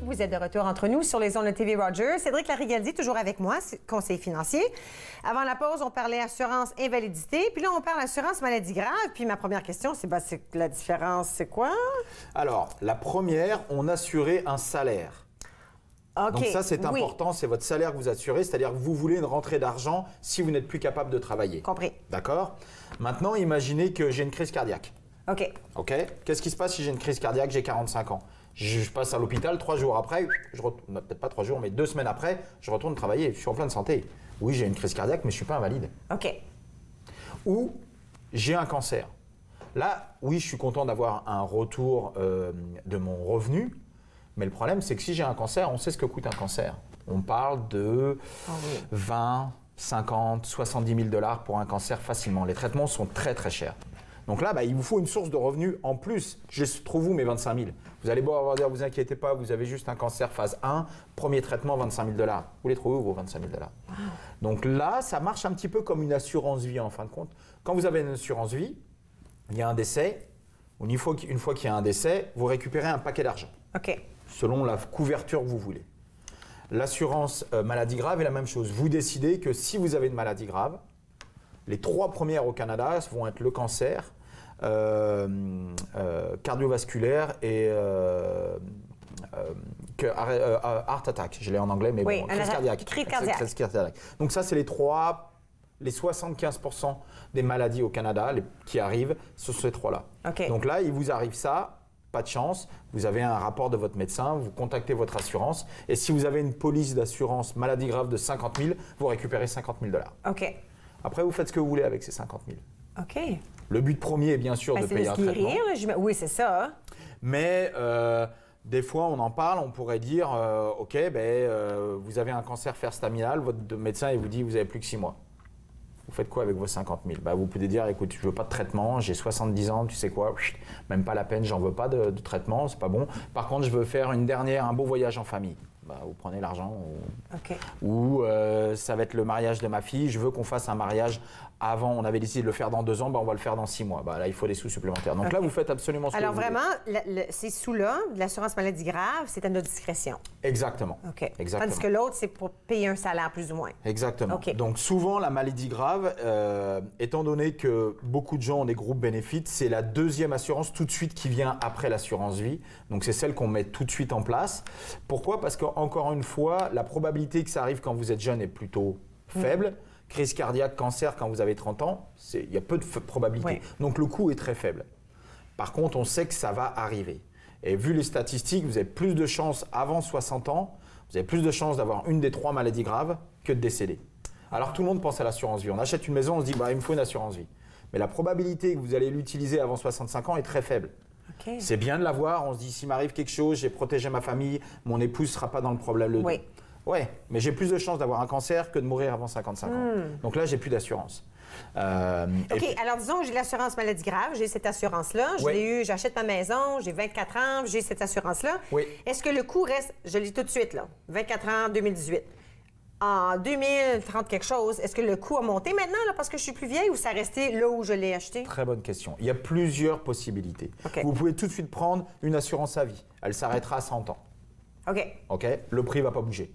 Vous êtes de retour entre nous sur les ondes de TV Rogers. Cédric Larigaldi, toujours avec moi, conseiller financier. Avant la pause, on parlait assurance invalidité, puis là, on parle assurance maladie grave. Puis ma première question, c'est la différence, c'est quoi? Alors, la première, on assurait un salaire. OK. Donc ça, c'est important, c'est votre salaire que vous assurez, c'est-à-dire que vous voulez une rentrée d'argent si vous n'êtes plus capable de travailler. Compris. D'accord? Maintenant, imaginez que j'ai une crise cardiaque. OK. OK? Qu'est-ce qui se passe si j'ai une crise cardiaque, j'ai 45 ans? Je passe à l'hôpital 3 jours après, peut-être pas 3 jours, mais 2 semaines après, je retourne travailler. Je suis en pleine santé. Oui, j'ai une crise cardiaque, mais je ne suis pas invalide. OK. Ou j'ai un cancer. Là, oui, je suis content d'avoir un retour de mon revenu, mais le problème, c'est que si j'ai un cancer, on sait ce que coûte un cancer. On parle de 20, 50, 70 000 $ pour un cancer facilement. Les traitements sont très, très chers. Donc là, il vous faut une source de revenus en plus. Je trouve où mes 25 000? Vous allez beau avoir dire, vous inquiétez pas, vous avez juste un cancer phase 1, premier traitement, 25 000 $. Vous les trouvez où vos 25 000 $? Donc là, ça marche un petit peu comme une assurance vie en fin de compte. Quand vous avez une assurance vie, il y a un décès, Une fois qu'il y a un décès, vous récupérez un paquet d'argent. OK. Selon la couverture que vous voulez. L'assurance maladie grave est la même chose. Vous décidez que si vous avez une maladie grave, les 3 premières au Canada vont être le cancer, cardiovasculaire et heart attack. Je l'ai en anglais, mais bon, crise cardiaque. Crise cardiaque. Donc ça, c'est les 75% des maladies au Canada qui arrivent sur ces 3-là. Okay. Donc là, il vous arrive ça. Pas de chance, vous avez un rapport de votre médecin, vous contactez votre assurance et si vous avez une police d'assurance maladie grave de 50 000, vous récupérez 50 000 $. OK. Après, vous faites ce que vous voulez avec ces 50 000. OK. Le but premier est bien sûr de payer un traitement. Oui, c'est ça. Hein? Mais des fois, on en parle, on pourrait dire OK, vous avez un cancer staminal, votre médecin il vous dit vous avez plus que 6 mois. Vous faites quoi avec vos 50 000 ? Vous pouvez dire, écoute, je veux pas de traitement, j'ai 70 ans, tu sais quoi, même pas la peine, j'en veux pas de traitement, c'est pas bon. Par contre, je veux faire un beau voyage en famille. Vous prenez l'argent. Ou ça va être le mariage de ma fille, je veux qu'on fasse un mariage avant, on avait décidé de le faire dans 2 ans, on va le faire dans 6 mois. Là, il faut des sous supplémentaires. Donc là, vous faites absolument ce que vous voulez. Alors vraiment, ces sous-là, de l'assurance maladie grave, c'est à notre discrétion. Exactement. OK. Exactement. Tandis que l'autre, c'est pour payer un salaire plus ou moins. Exactement. Okay. Donc souvent, la maladie grave, étant donné que beaucoup de gens ont des groupes bénéfices, c'est la deuxième assurance tout de suite qui vient après l'assurance vie. Donc c'est celle qu'on met tout de suite en place. Pourquoi ? Parce qu'encore une fois, la probabilité que ça arrive quand vous êtes jeune est plutôt faible. Crise cardiaque, cancer, quand vous avez 30 ans, il y a peu de probabilité. Oui. Donc le coût est très faible. Par contre, on sait que ça va arriver. Et vu les statistiques, vous avez plus de chances avant 60 ans, vous avez plus de chances d'avoir une des 3 maladies graves que de décéder. Alors tout le monde pense à l'assurance vie. On achète une maison, on se dit il me faut une assurance vie. Mais la probabilité que vous allez l'utiliser avant 65 ans est très faible. Okay. C'est bien de l'avoir, on se dit s'il m'arrive quelque chose, j'ai protégé ma famille, mon épouse ne sera pas dans le problème. Oui. Ouais, mais j'ai plus de chances d'avoir un cancer que de mourir avant 55 ans. Donc là, j'ai plus d'assurance. OK, alors disons que j'ai l'assurance maladie grave, j'ai cette assurance-là, j'achète ma maison, j'ai 24 ans, j'ai cette assurance-là. Oui. Est-ce que le coût reste, je le dis tout de suite, là, 24 ans, 2018. En 2030 quelque chose, est-ce que le coût a monté maintenant là, parce que je suis plus vieille ou ça a resté là où je l'ai acheté? Très bonne question. Il y a plusieurs possibilités. Okay. Vous pouvez tout de suite prendre une assurance à vie. Elle s'arrêtera à 100 ans. OK. Le prix ne va pas bouger.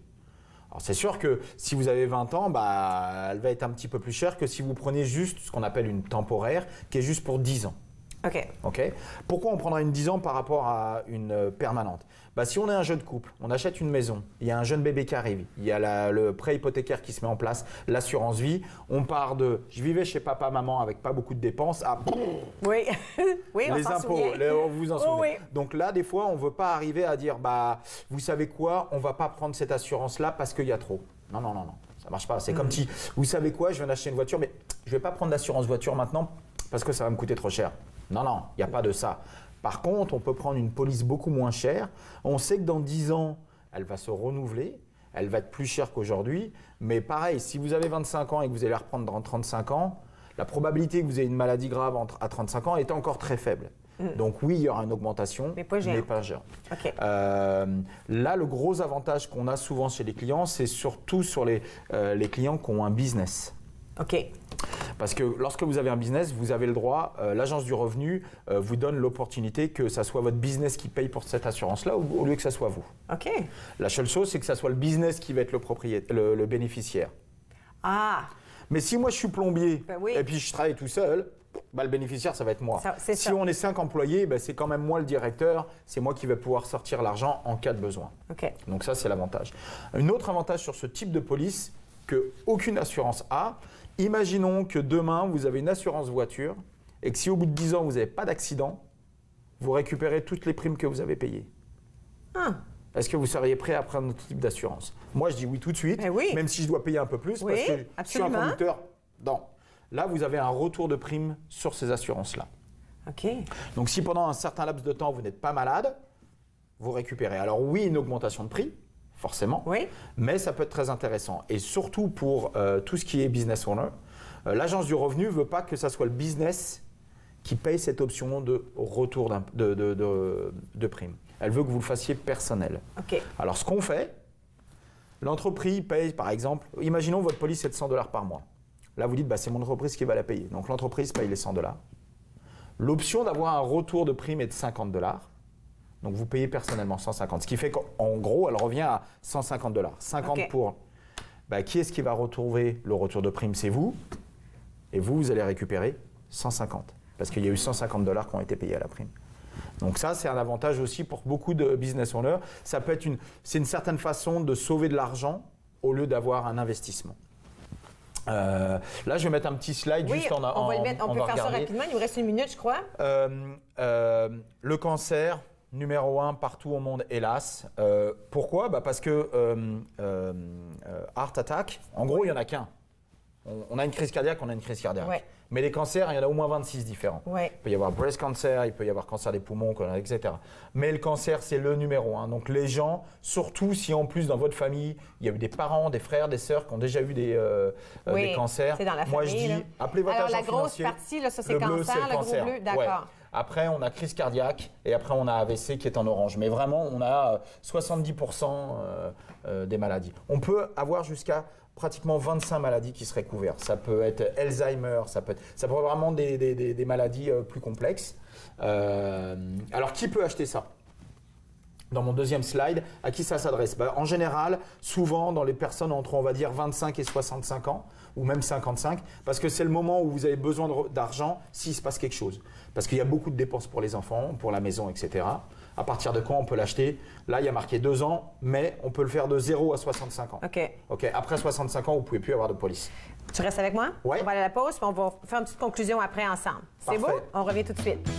Alors c'est sûr que si vous avez 20 ans, elle va être un petit peu plus chère que si vous prenez juste ce qu'on appelle une temporaire, qui est juste pour 10 ans. OK. Pourquoi on prendra une 10 ans par rapport à une permanente ? Si on est un jeune couple, on achète une maison, il y a un jeune bébé qui arrive, il y a le prêt hypothécaire qui se met en place, l'assurance vie, on part de « je vivais chez papa, maman avec pas beaucoup de dépenses » à oui, les impôts, on vous en souvenez. Oui. Donc là, des fois, on ne veut pas arriver à dire « vous savez quoi, on ne va pas prendre cette assurance-là parce qu'il y a trop ». Non. Ça marche pas. C'est comme si, vous savez quoi, je viens d'acheter une voiture, mais je ne vais pas prendre d'assurance voiture maintenant parce que ça va me coûter trop cher. Non, il n'y a pas de ça. Par contre, on peut prendre une police beaucoup moins chère. On sait que dans 10 ans, elle va se renouveler. Elle va être plus chère qu'aujourd'hui. Mais pareil, si vous avez 25 ans et que vous allez la reprendre dans 35 ans, la probabilité que vous ayez une maladie grave à 35 ans est encore très faible. Donc oui, il y aura une augmentation, mais pas géante. Okay. Là, le gros avantage qu'on a souvent chez les clients, c'est surtout sur les clients qui ont un business. OK. Parce que lorsque vous avez un business, vous avez le droit, l'agence du revenu vous donne l'opportunité que ça soit votre business qui paye pour cette assurance-là au lieu que ça soit vous. OK. La seule chose, c'est que ça soit le business qui va être le bénéficiaire. Ah. Mais si moi je suis plombier oui. et puis je travaille tout seul, le bénéficiaire, ça va être moi. Si on est 5 employés, c'est quand même moi le directeur, c'est moi qui vais pouvoir sortir l'argent en cas de besoin. OK. Donc ça, c'est l'avantage. Un autre avantage sur ce type de police qu'aucune assurance a, imaginons que demain, vous avez une assurance voiture et que si au bout de 10 ans, vous n'avez pas d'accident, vous récupérez toutes les primes que vous avez payées. Est-ce que vous seriez prêt à prendre notre type d'assurance? Moi, je dis oui tout de suite, même si je dois payer un peu plus parce que je suis un conducteur. Là, vous avez un retour de prime sur ces assurances-là. OK. Donc, si pendant un certain laps de temps, vous n'êtes pas malade, vous récupérez. Alors oui, une augmentation de prix, forcément, mais ça peut être très intéressant. Et surtout pour tout ce qui est business owner, l'agence du revenu ne veut pas que ça soit le business qui paye cette option de retour de prime. Elle veut que vous le fassiez personnel. OK. Alors, ce qu'on fait, l'entreprise paye, par exemple, imaginons votre police est de $100 par mois. Là, vous dites, c'est mon entreprise qui va la payer. Donc, l'entreprise paye les $100. L'option d'avoir un retour de prime est de 50 $. Donc vous payez personnellement 150, ce qui fait qu'en gros, elle revient à 150 $. 50 pour... qui est-ce qui va retrouver le retour de prime? C'est vous. Et vous allez récupérer 150. Parce qu'il y a eu 150 $ qui ont été payés à la prime. Donc ça, c'est un avantage aussi pour beaucoup de business owners. Ça peut être c'est une certaine façon de sauver de l'argent au lieu d'avoir un investissement. Là, je vais mettre un petit slide juste en on va le mettre. On peut faire ça rapidement. Il nous reste 1 minute, je crois. Le cancer, numéro 1 partout au monde, hélas. Pourquoi? Parce que heart attack, en gros, il n'y en a qu'un. On a une crise cardiaque, on a une crise cardiaque. Ouais. Mais les cancers, il y en a au moins 26 différents. Ouais. Il peut y avoir breast cancer, il peut y avoir cancer des poumons, etc. Mais le cancer, c'est le numéro 1. Donc les gens, surtout si en plus dans votre famille, il y a eu des parents, des frères, des sœurs qui ont déjà eu des cancers. C'est dans la famille. Moi, je dis, appelez votre agent financier. Alors la grosse partie, là, ça c'est cancer, le gros bleu, d'accord. Ouais. Après, on a crise cardiaque et après, on a AVC qui est en orange. Mais vraiment, on a 70% des maladies. On peut avoir jusqu'à pratiquement 25 maladies qui seraient couvertes. Ça peut être Alzheimer, ça peut être vraiment des maladies plus complexes. Alors, qui peut acheter ça? Dans mon deuxième slide, à qui ça s'adresse? En général, souvent dans les personnes entre, on va dire, 25 et 65 ans, ou même 55, parce que c'est le moment où vous avez besoin d'argent s'il se passe quelque chose. Parce qu'il y a beaucoup de dépenses pour les enfants, pour la maison, etc. À partir de quand on peut l'acheter? Là, il y a marqué 2 ans, mais on peut le faire de 0 à 65 ans. OK. Après 65 ans, vous ne pouvez plus avoir de police. Tu restes avec moi? Oui. On va aller à la pause, puis on va faire une petite conclusion après ensemble. C'est beau? On revient tout de suite.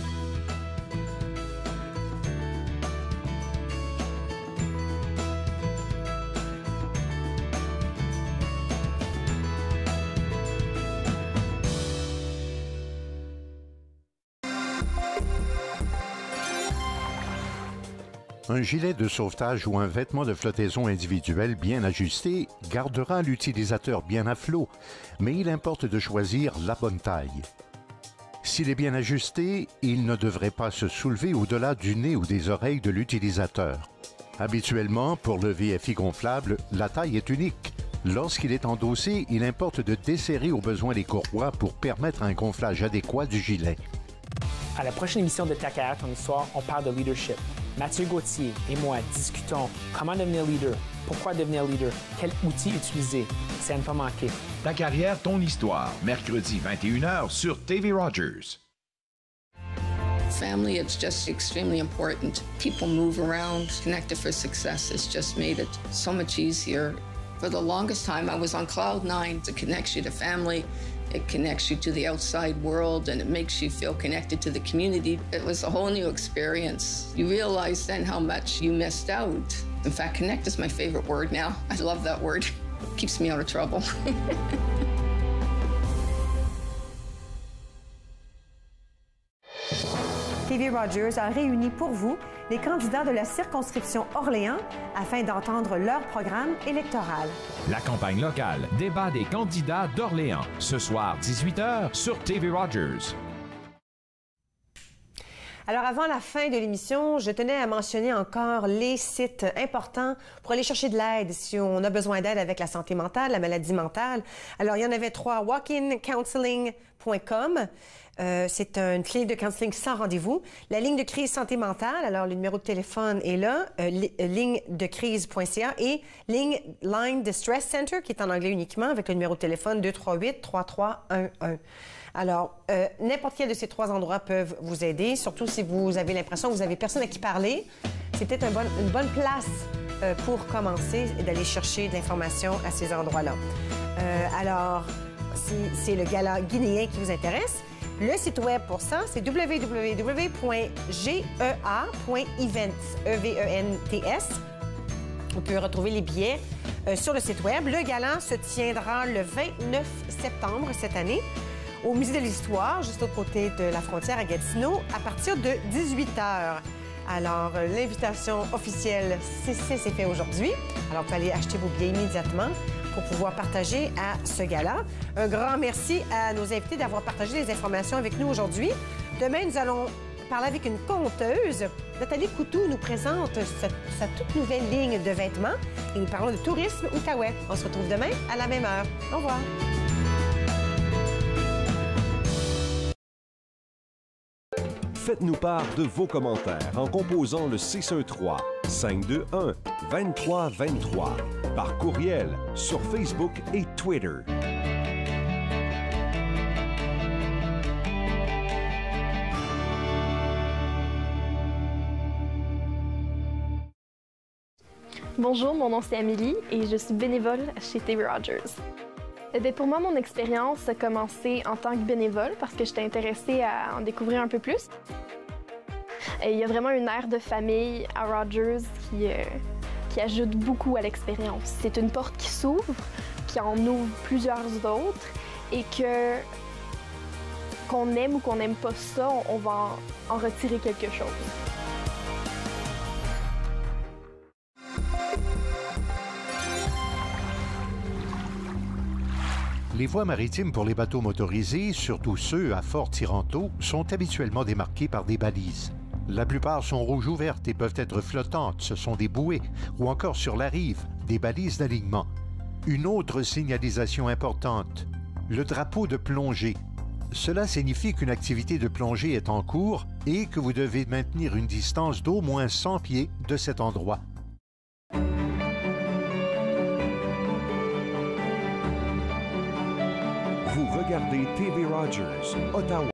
Un gilet de sauvetage ou un vêtement de flottaison individuel bien ajusté gardera l'utilisateur bien à flot, mais il importe de choisir la bonne taille. S'il est bien ajusté, il ne devrait pas se soulever au-delà du nez ou des oreilles de l'utilisateur. Habituellement, pour le VFI gonflable, la taille est unique. Lorsqu'il est endossé, il importe de desserrer au besoin les courroies pour permettre un gonflage adéquat du gilet. À la prochaine émission de Ta carrière, ton histoire, on parle de leadership. Mathieu Gauthier et moi discutons comment devenir leader, pourquoi devenir leader, quel outil utiliser. C'est à ne pas manquer. Ta carrière, ton histoire, mercredi 21h sur TV Rogers. Family, it's just extremely important. People move around. Connected for Success has just made it so much easier. For the longest time, I was on cloud 9. It connects you to family. It connects you to the outside world, and it makes you feel connected to the community. It was a whole new experience. You realize then how much you missed out. In fact, connect is my favorite word now. I love that word. It keeps me out of trouble. TV Rogers a réuni pour vous les candidats de la circonscription Orléans afin d'entendre leur programme électoral. La campagne locale, débat des candidats d'Orléans, ce soir 18h sur TV Rogers. Alors, avant la fin de l'émission, je tenais à mentionner encore les sites importants pour aller chercher de l'aide si on a besoin d'aide avec la santé mentale, la maladie mentale. Alors, il y en avait 3, walkincounseling.com. C'est une clinique de counseling sans rendez-vous. La ligne de crise santé mentale, alors le numéro de téléphone est là, lignedecrise.ca et Line Distress Center, qui est en anglais uniquement, avec le numéro de téléphone 238-3311. Alors, n'importe quel de ces 3 endroits peuvent vous aider, surtout si vous avez l'impression que vous n'avez personne à qui parler. C'est peut-être une bonne place pour commencer et d'aller chercher de l'information à ces endroits-là. Alors, si c'est le gala guinéen qui vous intéresse, le site web pour ça, c'est www.gea.events. On peut retrouver les billets sur le site web. Le gala se tiendra le 29 septembre cette année au Musée de l'Histoire, juste au côté de la frontière à Gatineau, à partir de 18h. Alors, l'invitation officielle, c'est fait aujourd'hui. Alors, vous allez acheter vos billets immédiatement pour pouvoir partager à ce gala. Un grand merci à nos invités d'avoir partagé les informations avec nous aujourd'hui. Demain, nous allons parler avec une conteuse. Nathalie Coutou nous présente sa toute nouvelle ligne de vêtements et nous parlons de tourisme Outaouais. On se retrouve demain à la même heure. Au revoir. Faites-nous part de vos commentaires en composant le 613-521-2323 par courriel sur Facebook et Twitter. Bonjour, mon nom c'est Amélie et je suis bénévole chez TV Rogers. Pour moi, mon expérience a commencé en tant que bénévole parce que j'étais intéressée à en découvrir un peu plus. Il y a vraiment une aire de famille à Rogers qui ajoute beaucoup à l'expérience. C'est une porte qui s'ouvre, qui en ouvre plusieurs autres et qu'on aime ou qu'on n'aime pas ça, on va en retirer quelque chose. Les voies maritimes pour les bateaux motorisés, surtout ceux à fort tirant-eau, sont habituellement démarquées par des balises. La plupart sont rouges ouvertes et peuvent être flottantes, ce sont des bouées, ou encore sur la rive, des balises d'alignement. Une autre signalisation importante, le drapeau de plongée. Cela signifie qu'une activité de plongée est en cours et que vous devez maintenir une distance d'au moins 100 pieds de cet endroit. Vous regardez TV Rogers, Ottawa.